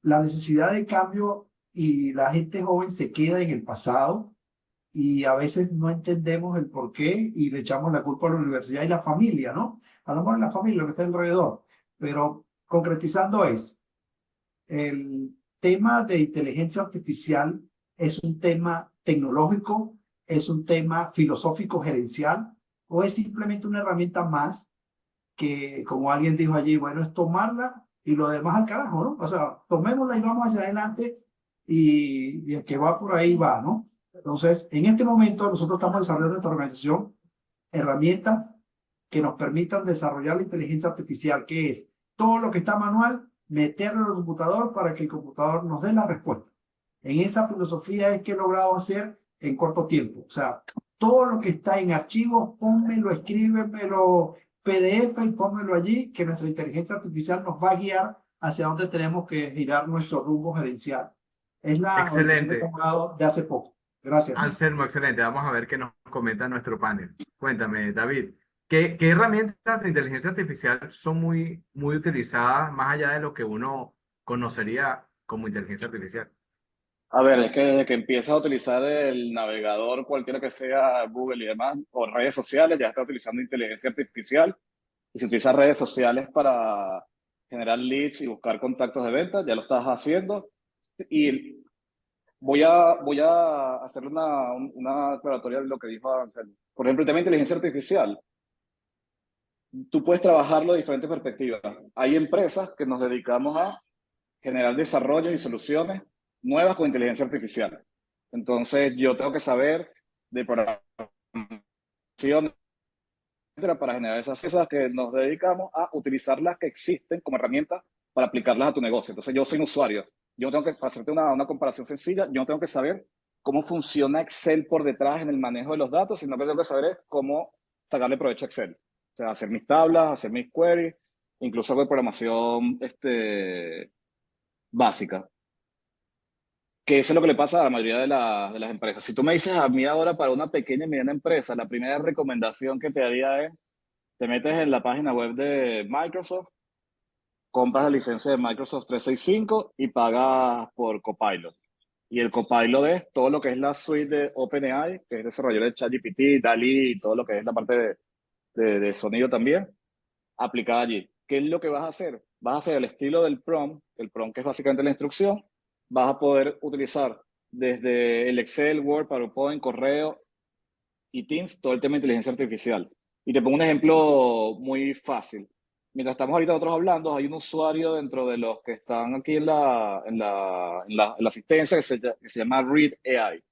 la necesidad de cambio y la gente joven se queda en el pasado y a veces no entendemos el por qué y le echamos la culpa a la universidad y la familia, ¿no? A lo mejor es la familia lo que está alrededor, pero concretizando es, el tema de inteligencia artificial es un tema tecnológico, es un tema filosófico gerencial o es simplemente una herramienta más que, como alguien dijo allí, bueno, es tomarla y lo demás al carajo, ¿no? O sea, tomémosla y vamos hacia adelante y el que va por ahí va, ¿no? Entonces, en este momento nosotros estamos desarrollando en nuestra organización herramientas que nos permitan desarrollar la inteligencia artificial, que es todo lo que está manual, meterlo en el computador para que el computador nos dé la respuesta. En esa filosofía es que he logrado hacer en corto tiempo. O sea, todo lo que está en archivos, pónmelo, escríbemelo, PDF y pónmelo allí, que nuestra inteligencia artificial nos va a guiar hacia dónde tenemos que girar nuestro rumbo gerencial. Es la orientación que he Excelente. tomado de hace poco. Gracias. Anselmo, excelente. Vamos a ver qué nos comenta nuestro panel. Cuéntame, David, ¿qué herramientas de inteligencia artificial son muy utilizadas más allá de lo que uno conocería como inteligencia artificial? A ver, es que desde que empiezas a utilizar el navegador, cualquiera que sea Google y demás, o redes sociales, ya está utilizando inteligencia artificial. Y si utilizas redes sociales para generar leads y buscar contactos de venta, ya lo estás haciendo. Y voy a hacerle una aclaratoria de lo que dijo Anselmo. Por ejemplo, el tema de inteligencia artificial, tú puedes trabajarlo de diferentes perspectivas. Hay empresas que nos dedicamos a generar desarrollos y soluciones nuevas con inteligencia artificial. Entonces, yo tengo que saber de programación, etcétera, para generar esas cosas que nos dedicamos a utilizar las que existen como herramientas para aplicarlas a tu negocio. Entonces, yo soy un usuario. Yo no tengo que, para hacerte una comparación sencilla, yo no tengo que saber cómo funciona Excel por detrás en el manejo de los datos, sino que tengo que saber es cómo sacarle provecho a Excel. O sea, hacer mis tablas, hacer mis queries, incluso algo de programación básica. Que eso es lo que le pasa a la mayoría de las empresas. Si tú me dices a mí ahora para una pequeña y mediana empresa, la primera recomendación que te haría es Te metes en la página web de Microsoft, compras la licencia de Microsoft 365 y pagas por Copilot. Y el Copilot es todo lo que es la suite de OpenAI, que es desarrollador de ChatGPT, DALL-E y todo lo que es la parte de sonido también, aplicada allí. ¿Qué es lo que vas a hacer? Vas a hacer el estilo del prompt, el prompt que es básicamente la instrucción, vas a poder utilizar desde el Excel, Word, PowerPoint, correo y Teams, todo el tema de inteligencia artificial. Y te pongo un ejemplo muy fácil. Mientras estamos ahorita nosotros hablando, hay un usuario dentro de los que están aquí en la asistencia que se llama Read AI.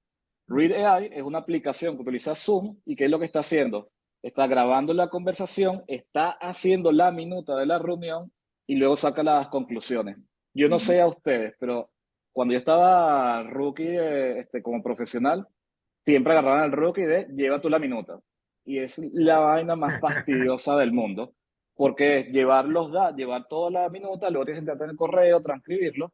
Read AI es una aplicación que utiliza Zoom y ¿qué es lo que está haciendo? Está grabando la conversación, está haciendo la minuta de la reunión y luego saca las conclusiones. Yo no sé a ustedes, pero cuando yo estaba rookie como profesional, siempre agarraban al rookie de lleva tú la minuta. Y es la vaina más fastidiosa del mundo, porque es llevar toda la minuta, luego tienes que entrar en el correo, transcribirlo,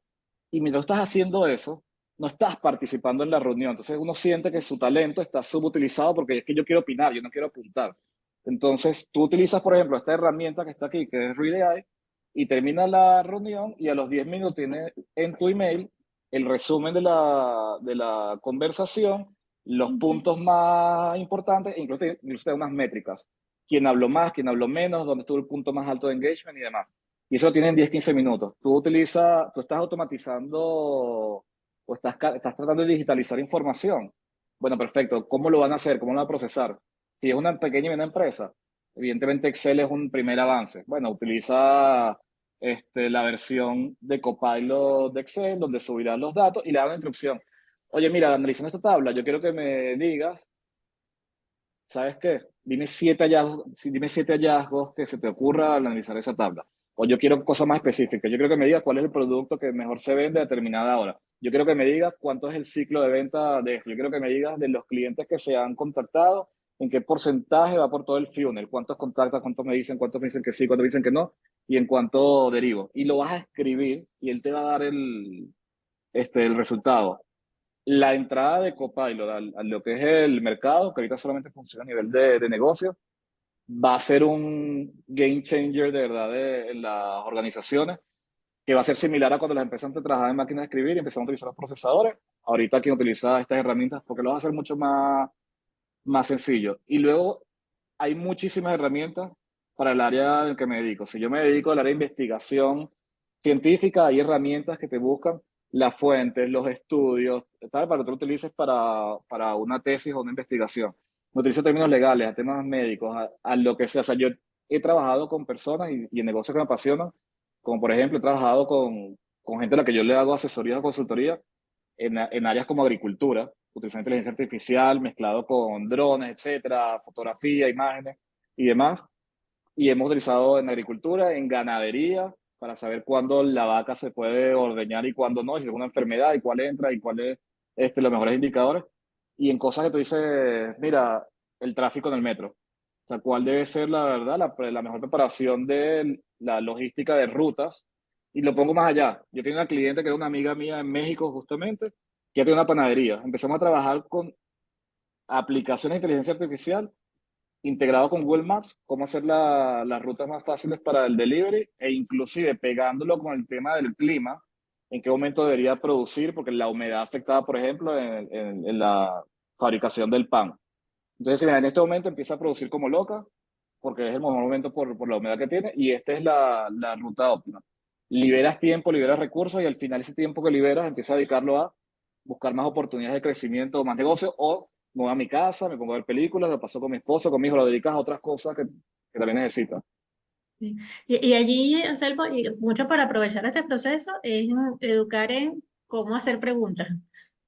y mientras estás haciendo eso, no estás participando en la reunión. Entonces uno siente que su talento está subutilizado porque es que yo quiero opinar, yo no quiero apuntar. Entonces tú utilizas, por ejemplo, esta herramienta que está aquí, que es Read AI, y termina la reunión y a los 10 minutos tienes en tu email el resumen de la conversación, los puntos más importantes, e incluso te da unas métricas. Quién habló más, quién habló menos, dónde estuvo el punto más alto de engagement y demás. Y eso lo tienes en 10-15 minutos. Tú estás automatizando o estás tratando de digitalizar información. Bueno, perfecto. ¿Cómo lo van a hacer? ¿Cómo lo van a procesar? Si es una pequeña y mediana empresa, evidentemente Excel es un primer avance. Bueno, utiliza la versión de Copilot de Excel, donde subirás los datos y le da una instrucción. Oye, mira, analizando esta tabla, yo quiero que me digas, ¿sabes qué? Dime 7 hallazgos que se te ocurra al analizar esa tabla. O yo quiero cosas más específicas. Yo quiero que me digas cuál es el producto que mejor se vende a determinada hora. Yo quiero que me digas cuánto es el ciclo de venta de esto. Yo quiero que me digas de los clientes que se han contactado, en qué porcentaje va por todo el funnel, cuántos contactan, cuántos me dicen que sí, cuántos me dicen que no, y en cuánto derivo. Y lo vas a escribir y él te va a dar el resultado. La entrada de Copilot a lo que es el mercado, que ahorita solamente funciona a nivel de negocio, va a ser un game changer de verdad en las organizaciones, que va a ser similar a cuando las empresas antes trabajaban en máquinas de escribir y empezaron a utilizar los procesadores. Ahorita quien utiliza estas herramientas porque lo va a hacer mucho más sencillo. Y luego hay muchísimas herramientas para el área en que me dedico. Si yo me dedico al área de investigación científica, hay herramientas que te buscan las fuentes, los estudios, tal, para que tú lo utilices para una tesis o una investigación. No utilizo términos legales, a temas médicos, a lo que sea. O sea, yo he trabajado con personas y en negocios que me apasionan, como por ejemplo he trabajado con gente a la que yo le hago asesoría o consultoría en áreas como agricultura, utilizando inteligencia artificial mezclado con drones, etcétera, fotografía, imágenes y demás. Y hemos utilizado en agricultura, en ganadería, para saber cuándo la vaca se puede ordeñar y cuándo no, si hay alguna enfermedad y cuál entra y cuál es los mejores indicadores. Y en cosas que tú dices, mira, el tráfico en el metro. O sea, cuál debe ser la verdad, la mejor preparación de la logística de rutas. Y lo pongo más allá. Yo tengo una cliente que era una amiga mía en México justamente, que tiene una panadería. Empezamos a trabajar con aplicaciones de inteligencia artificial integrado con Google Maps, cómo hacer las rutas más fáciles para el delivery e inclusive pegándolo con el tema del clima, en qué momento debería producir, porque la humedad afectaba, por ejemplo, en la fabricación del pan. Entonces, mira, en este momento empieza a producir como loca, porque es el mejor momento por la humedad que tiene, y esta es la ruta óptima. Liberas tiempo, liberas recursos, y al final ese tiempo que liberas empieza a dedicarlo a buscar más oportunidades de crecimiento, más negocio, o me voy a mi casa, me pongo a ver películas, lo paso con mi esposo, con mi hijo, lo dedicas a otras cosas que también necesitas. Sí. Y allí, Anselmo, y mucho para aprovechar este proceso es educar en cómo hacer preguntas,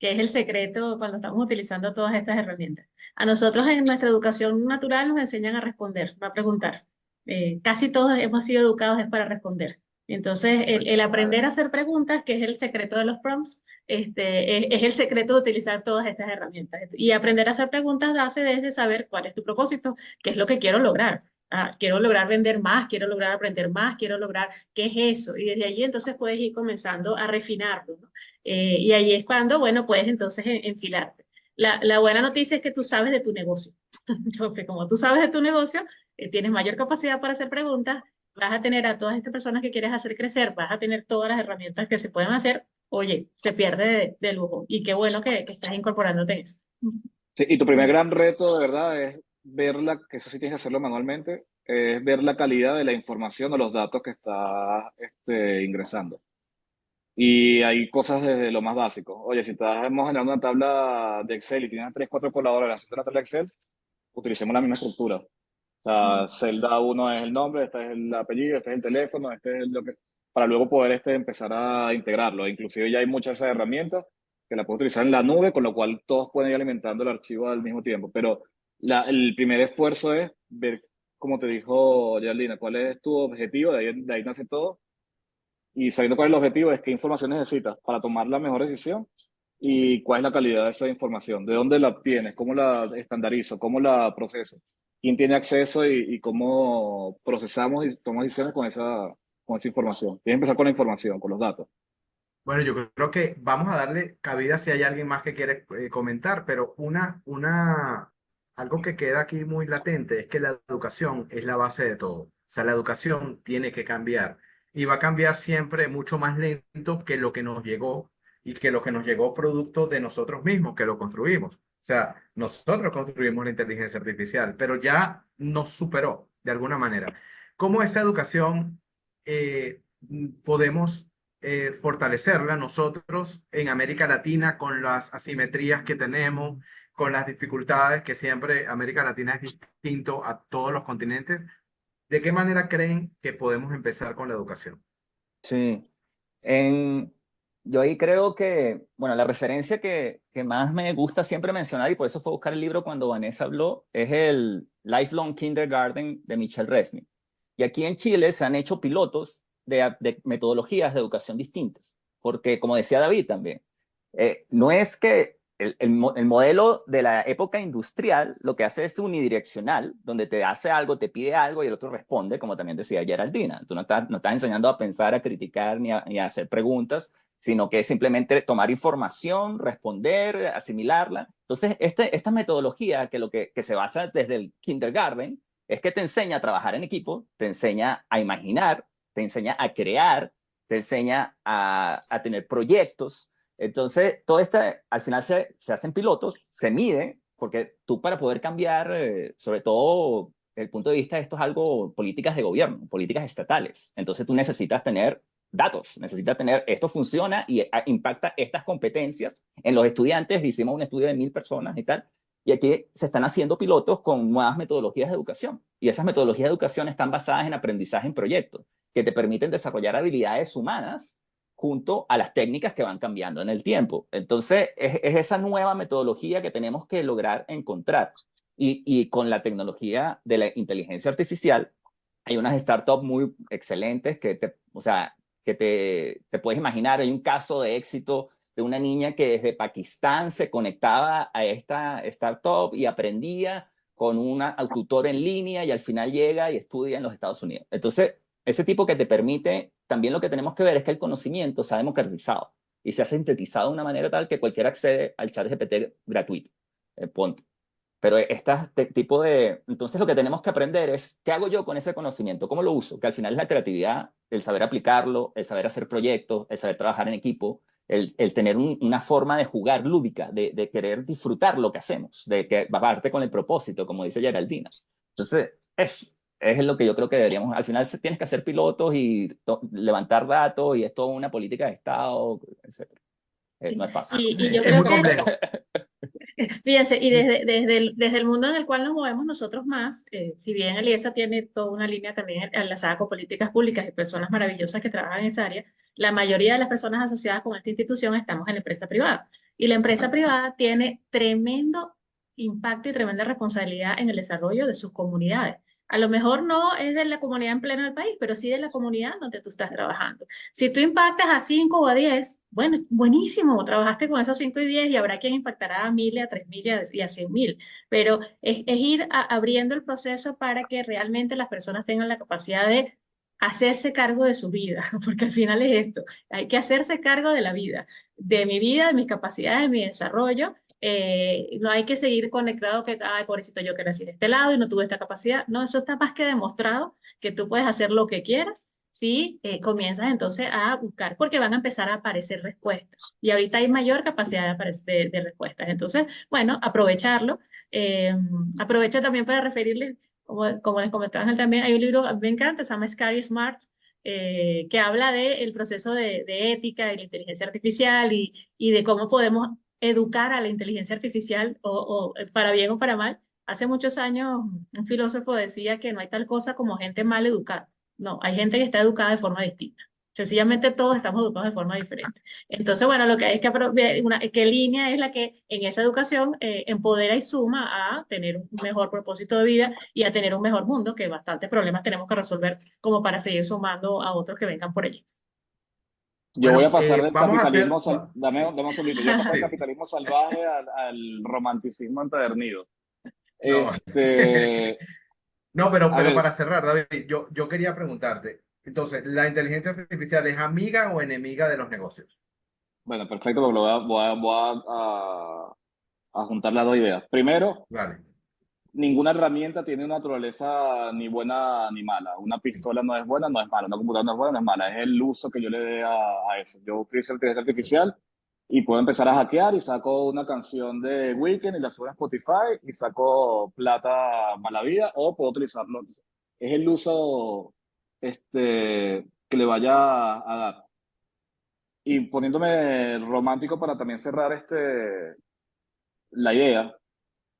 que es el secreto cuando estamos utilizando todas estas herramientas. A nosotros en nuestra educación natural nos enseñan a responder, no a preguntar. Casi todos hemos sido educados es para responder. Entonces, el aprender a hacer preguntas, que es el secreto de los prompts, es el secreto de utilizar todas estas herramientas. Y aprender a hacer preguntas hace desde saber cuál es tu propósito, qué es lo que quiero lograr. Quiero lograr vender más, quiero lograr aprender más, quiero lograr qué es eso. Y desde allí entonces puedes ir comenzando a refinarlo, ¿no? Y ahí es cuando, bueno, puedes entonces enfilarte. La buena noticia es que tú sabes de tu negocio. Entonces, como tú sabes de tu negocio, tienes mayor capacidad para hacer preguntas, vas a tener a todas estas personas que quieres hacer crecer, vas a tener todas las herramientas que se pueden hacer. Oye, se pierde de lujo. Y qué bueno que estás incorporándote en eso. Sí, y tu primer gran reto, de verdad, es verla, que eso sí tienes que hacerlo manualmente, es ver la calidad de la información o los datos que estás ingresando. Y hay cosas desde lo más básico. Oye, si estamos generando una tabla de Excel y tienes 3, 4 colaboradores haciendo una tabla de Excel, utilicemos la misma estructura. O sea, celda 1 es el nombre, este es el apellido, este es el teléfono, este es lo que... Para luego poder empezar a integrarlo. Inclusive ya hay muchas de esas herramientas que la puedes utilizar en la nube, con lo cual todos pueden ir alimentando el archivo al mismo tiempo. Pero el primer esfuerzo es ver, como te dijo Yarlina, cuál es tu objetivo, de ahí nace todo. Y sabiendo cuál es el objetivo, es qué información necesitas para tomar la mejor decisión y cuál es la calidad de esa información, de dónde la obtienes, cómo la estandarizo, cómo la proceso, quién tiene acceso y cómo procesamos y tomamos decisiones con esa información. Tienes que empezar con la información, con los datos. Bueno, yo creo que vamos a darle cabida si hay alguien más que quiere comentar, pero algo que queda aquí muy latente es que la educación es la base de todo. O sea, la educación tiene que cambiar y va a cambiar siempre mucho más lento que lo que nos llegó y que lo que nos llegó producto de nosotros mismos, que lo construimos. O sea, nosotros construimos la inteligencia artificial, pero ya nos superó de alguna manera. ¿Cómo esa educación podemos fortalecerla nosotros en América Latina con las asimetrías que tenemos, con las dificultades que siempre América Latina es distinto a todos los continentes? ¿De qué manera creen que podemos empezar con la educación? Sí. Yo ahí creo que, bueno, la referencia que más me gusta siempre mencionar, y por eso fue buscar el libro cuando Vanessa habló, es el Lifelong Kindergarten de Michel Resnick. Y aquí en Chile se han hecho pilotos de metodologías de educación distintas, porque como decía David también, no es que el modelo de la época industrial lo que hace es unidireccional, donde te hace algo, te pide algo y el otro responde, como también decía Geraldina. Tú no estás enseñando a pensar, a criticar ni a hacer preguntas, sino que es simplemente tomar información, responder, asimilarla. Entonces, esta metodología que se basa desde el kindergarten es que te enseña a trabajar en equipo, te enseña a imaginar, te enseña a crear, te enseña a tener proyectos. Entonces, todo al final se hacen pilotos, se mide, porque tú para poder cambiar, sobre todo desde el punto de vista de esto es algo políticas de gobierno, políticas estatales. Entonces tú necesitas tener datos, necesitas tener esto funciona y impacta estas competencias en los estudiantes. Hicimos un estudio de 1000 personas y tal, y aquí se están haciendo pilotos con nuevas metodologías de educación. Y esas metodologías de educación están basadas en aprendizaje en proyectos, que te permiten desarrollar habilidades humanas junto a las técnicas que van cambiando en el tiempo. Entonces, es esa nueva metodología que tenemos que lograr encontrar. Y con la tecnología de la inteligencia artificial, hay unas startups muy excelentes o sea, que te puedes imaginar. Hay un caso de éxito de una niña que desde Pakistán se conectaba a esta startup y aprendía con un tutor en línea y al final llega y estudia en los Estados Unidos. Entonces, ese tipo que te permite, también lo que tenemos que ver es que el conocimiento se ha democratizado y se ha sintetizado de una manera tal que cualquiera accede al chat GPT gratuito. Ponte. Pero tipo de... Entonces lo que tenemos que aprender es, ¿qué hago yo con ese conocimiento? ¿Cómo lo uso? Que al final es la creatividad, el saber aplicarlo, el saber hacer proyectos, el saber trabajar en equipo, el tener una forma de jugar lúdica, de querer disfrutar lo que hacemos, de que parte con el propósito, como dice Geraldina. Entonces, es lo que yo creo que deberíamos... Al final tienes que hacer pilotos y levantar datos y es toda una política de Estado, etc. No es fácil. Y yo Es creo muy complejo. fíjense, y desde el mundo en el cual nos movemos nosotros más, si bien Aliesa tiene toda una línea también enlazada con políticas públicas y personas maravillosas que trabajan en esa área, la mayoría de las personas asociadas con esta institución estamos en la empresa privada. Y la empresa privada tiene tremendo impacto y tremenda responsabilidad en el desarrollo de sus comunidades. A lo mejor no es de la comunidad en pleno del país, pero sí de la comunidad donde tú estás trabajando. Si tú impactas a 5 o a 10, bueno, buenísimo, trabajaste con esos 5 y 10 y habrá quien impactará a 1000, a 3000 y a 100.000. Pero es ir abriendo el proceso para que realmente las personas tengan la capacidad de hacerse cargo de su vida, porque al final es esto, hay que hacerse cargo de la vida, de mi vida, de mis capacidades, de mi desarrollo, No hay que seguir conectado que, ay, pobrecito, yo que nací en este lado y no tuve esta capacidad. No, eso está más que demostrado que tú puedes hacer lo que quieras si comienzas entonces a buscar, porque van a empezar a aparecer respuestas. Y ahorita hay mayor capacidad de respuestas. Entonces, bueno, aprovecharlo. Aprovecho también para referirles, como les comentaba Ángel también, hay un libro, me encanta, se llama Scary Smart, que habla del proceso de ética de la inteligencia artificial y de cómo podemos educar a la inteligencia artificial o para bien o para mal. Hace muchos años un filósofo decía que no hay tal cosa como gente mal educada. No, hay gente que está educada de forma distinta. Sencillamente todos estamos educados de forma diferente. Entonces, bueno, lo que hay que ver, qué línea es la que en esa educación empodera y suma a tener un mejor propósito de vida y a tener un mejor mundo, que bastantes problemas tenemos que resolver como para seguir sumando a otros que vengan por allí. Yo voy a Bueno, pasar del vamos a hacer... capitalismo, dame un segundito, yo voy a pasar del capitalismo salvaje al romanticismo empedernido. No. Este, No, pero, a ver, para cerrar, David, yo quería preguntarte, entonces, ¿la inteligencia artificial es amiga o enemiga de los negocios? bueno, perfecto, porque a juntar las dos ideas. Primero, Vale. ninguna herramienta tiene una naturaleza ni buena ni mala. Una pistola no es buena, no es mala. Una computadora no es buena, no es mala. Es el uso que yo le dé a eso. Yo utilizo inteligencia artificial y puedo empezar a hackear y saco una canción de Weekend y la subo a Spotify y saco plata mala vida o puedo utilizarlo. Es el uso que le vaya a dar. Y poniéndome romántico para también cerrar la idea,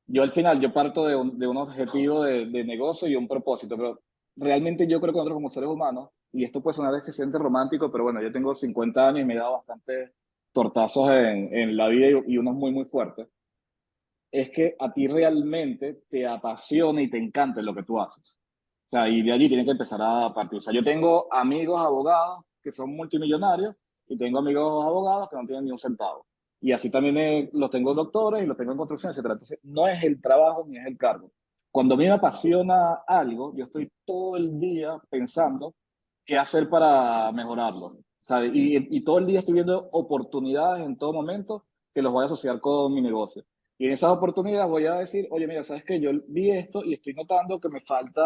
yo al final, yo parto de un objetivo de negocio y un propósito, pero realmente yo creo que nosotros como seres humanos, y esto puede sonar excesivamente romántico, pero bueno, yo tengo 50 años y me he dado bastantes tortazos en la vida y unos muy, muy fuertes, es que a ti realmente te apasiona y te encanta lo que tú haces. O sea, y de allí tienen que empezar a partir. O sea, yo tengo amigos abogados que son multimillonarios y tengo amigos abogados que no tienen ni un centavo. Y así también los tengo doctores y los tengo en construcción, etcétera. Entonces, no es el trabajo ni es el cargo. Cuando a mí me apasiona algo, yo estoy todo el día pensando qué hacer para mejorarlo. ¿Sabe? Y todo el día estoy viendo oportunidades en todo momento que los voy a asociar con mi negocio. Y en esas oportunidades voy a decir, oye, mira, ¿sabes qué? Yo vi esto y estoy notando que me falta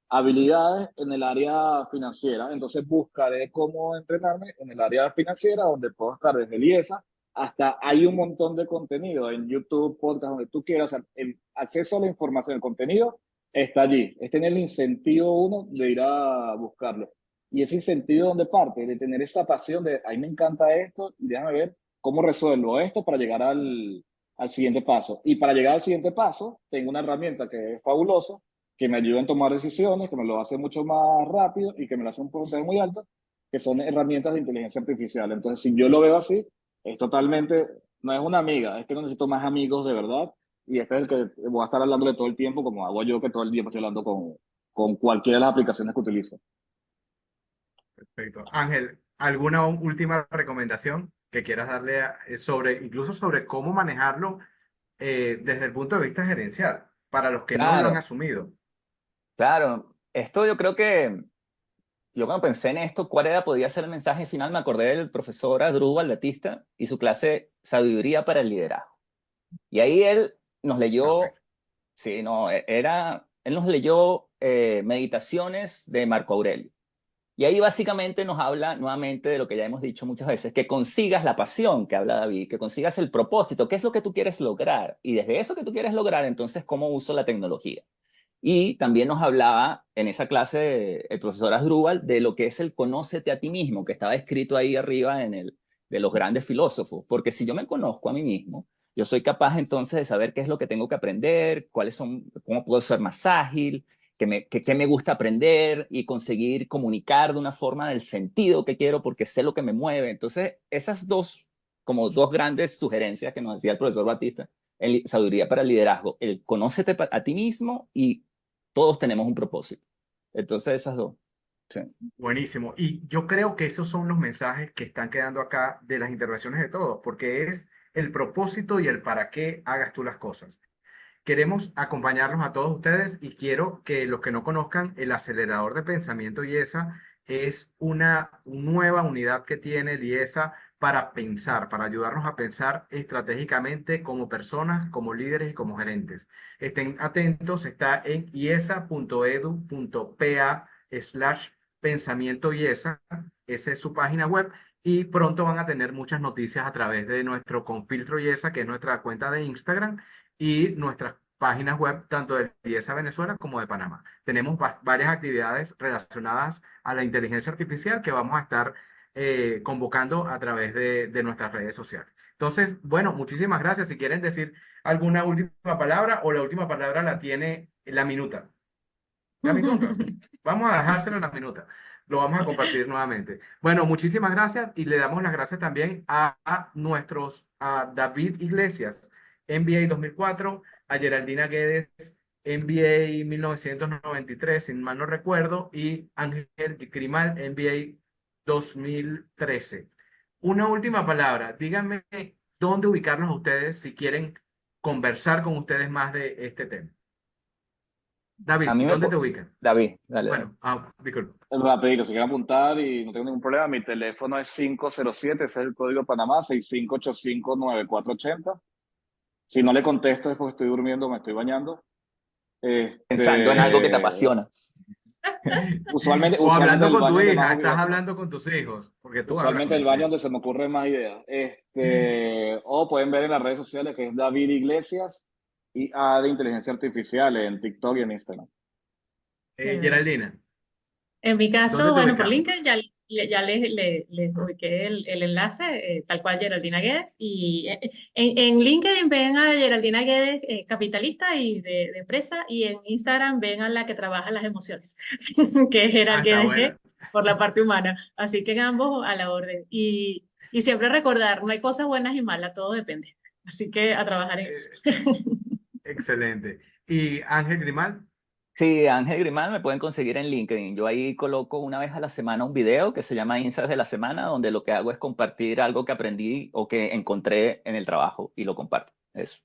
habilidades en el área financiera. Entonces buscaré cómo entrenarme en el área financiera, donde puedo estar desde el IESA hasta hay un montón de contenido en YouTube, podcast, donde tú quieras. O sea, el acceso a la información, el contenido está allí. Es tener el incentivo uno de ir a buscarlo. Y ese incentivo, ¿dónde parte? De tener esa pasión de, a mí me encanta esto y déjame ver cómo resuelvo esto para llegar al siguiente paso. Y para llegar al siguiente paso, tengo una herramienta que es fabulosa, que me ayuda a tomar decisiones, que me lo hace mucho más rápido y que me lo hace un porcentaje muy alto, que son herramientas de inteligencia artificial. Entonces, si yo lo veo así, es totalmente, no es una amiga, es que no necesito más amigos de verdad. Y este es el que voy a estar hablándole todo el tiempo, como hago yo que todo el día estoy hablando con cualquiera de las aplicaciones que utilizo. Perfecto. Ángel, ¿alguna última recomendación que quieras darle incluso sobre cómo manejarlo desde el punto de vista gerencial, para los que no lo han Claro, asumido? claro. Esto yo creo que, yo cuando pensé en esto, podía ser el mensaje final, me acordé del profesor Adrúbal Batista y su clase Sabiduría para el Liderazgo. Y ahí él nos leyó, Perfecto. sí, no, él nos leyó Meditaciones de Marco Aurelio. Y ahí básicamente nos habla nuevamente de lo que ya hemos dicho muchas veces, que consigas la pasión que habla David, que consigas el propósito, qué es lo que tú quieres lograr. Y desde eso que tú quieres lograr, entonces, ¿cómo uso la tecnología? Y también nos hablaba en esa clase el profesor Asdrúbal de lo que es el conócete a ti mismo, que estaba escrito ahí arriba de los grandes filósofos. Porque si yo me conozco a mí mismo, yo soy capaz entonces de saber qué es lo que tengo que aprender, cómo puedo ser más ágil, qué me gusta aprender y conseguir comunicar de una forma del sentido que quiero porque sé lo que me mueve. Entonces, esas como dos grandes sugerencias que nos hacía el profesor Batista en Sabiduría para el Liderazgo, el conócete a ti mismo y todos tenemos un propósito. Entonces, esas dos. Sí. Buenísimo. Y yo creo que esos son los mensajes que están quedando acá de las intervenciones de todos, porque es el propósito y el para qué hagas tú las cosas. Queremos acompañarlos a todos ustedes y quiero que los que no conozcan, el acelerador de pensamiento IESA es una nueva unidad que tiene el IESA para pensar, para ayudarnos a pensar estratégicamente como personas, como líderes y como gerentes. Estén atentos, está en iesa.edu.pa/pensamiento IESA, esa es su página web, y pronto van a tener muchas noticias a través de nuestro Confiltro IESA, que es nuestra cuenta de Instagram, y nuestras páginas web, tanto de IESA Venezuela como de Panamá. Tenemos varias actividades relacionadas a la inteligencia artificial que vamos a estar convocando a través de nuestras redes sociales. Entonces, bueno, muchísimas gracias. Si quieren decir alguna última palabra, o la última palabra la tiene la minuta. La minuta. Vamos a dejárselo en la minuta. Lo vamos a compartir nuevamente. Bueno, muchísimas gracias, y le damos las gracias también a David Iglesias, MBA 2004, a Geraldina Guedes, MBA 1993, sin mal no recuerdo, y Ángel Grimal, MBA 2013. Una última palabra. Díganme dónde ubicarlos a ustedes si quieren conversar con ustedes más de este tema. David, A mí me ¿dónde po- te ubican? David, dale. Bueno, disculpa. Rapidito, si quieren apuntar y no tengo ningún problema, mi teléfono es 507, ese es el código de Panamá, 6585-9480. Si no le contesto es porque estoy durmiendo, me estoy bañando. Pensando en algo que te apasiona. Usualmente O hablando el con baño tu donde hija, más estás ubicación- hablando con tus hijos, porque tú hablas Usualmente con el tus baño hijos. donde se me ocurren más ideas. O pueden ver en las redes sociales, que es David Iglesias, y A de Inteligencia Artificial, en TikTok y en Instagram. Geraldina, En mi ¿dónde caso, te bueno, por ubicamos? LinkedIn ya les ubiqué el enlace, tal cual Geraldina Guedes. Y en LinkedIn ven a Geraldina Guedes, capitalista y de empresa, y en Instagram ven a la que trabaja las emociones, que es Ah, Gerald está Guedes bueno. G, por la parte humana. Así que en ambos a la orden. Y siempre recordar, no hay cosas buenas y malas, todo depende. Así que a trabajar en eso. Eh, excelente. ¿Y Ángel Grimal? Sí, Ángel Grimal me pueden conseguir en LinkedIn. Yo ahí coloco una vez a la semana un video que se llama Insights de la Semana, donde lo que hago es compartir algo que aprendí o que encontré en el trabajo y lo comparto. Eso.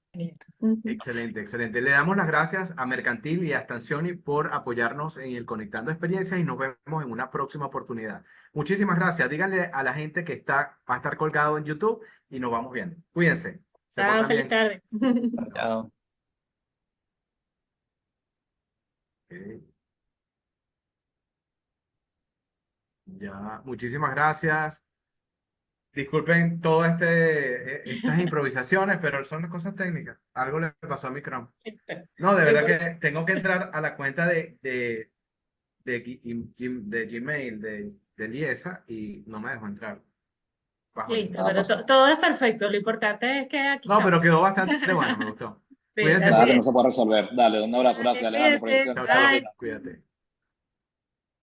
Ujú. Excelente, excelente. Le damos las gracias a Mercantil y a Stanzioni por apoyarnos en el Conectando Experiencias, y nos vemos en una próxima oportunidad. Muchísimas gracias. Díganle a la gente que va a estar colgado en YouTube, y nos vamos viendo. Cuídense. Se Chao, portan feliz bien. tarde. Chao. Ok. Ya, muchísimas gracias. Disculpen todas estas improvisaciones, pero son las cosas técnicas. Algo le pasó a mi Chrome. No, de Lo verdad impor- que tengo que entrar a la cuenta de Gmail de Liesa, y no me dejó entrar bajo Listo, ningún. Nada, pero pasó. todo es perfecto. Lo importante es que aquí No, pero estamos. quedó bastante bueno, me gustó. Sí, Cuídense así Nada que no mucho. es. se pueda resolver. Dale, un abrazo, Vale, gracias Alejandro por la cuídate, invitación. Chao, chao. bye. Cuídate.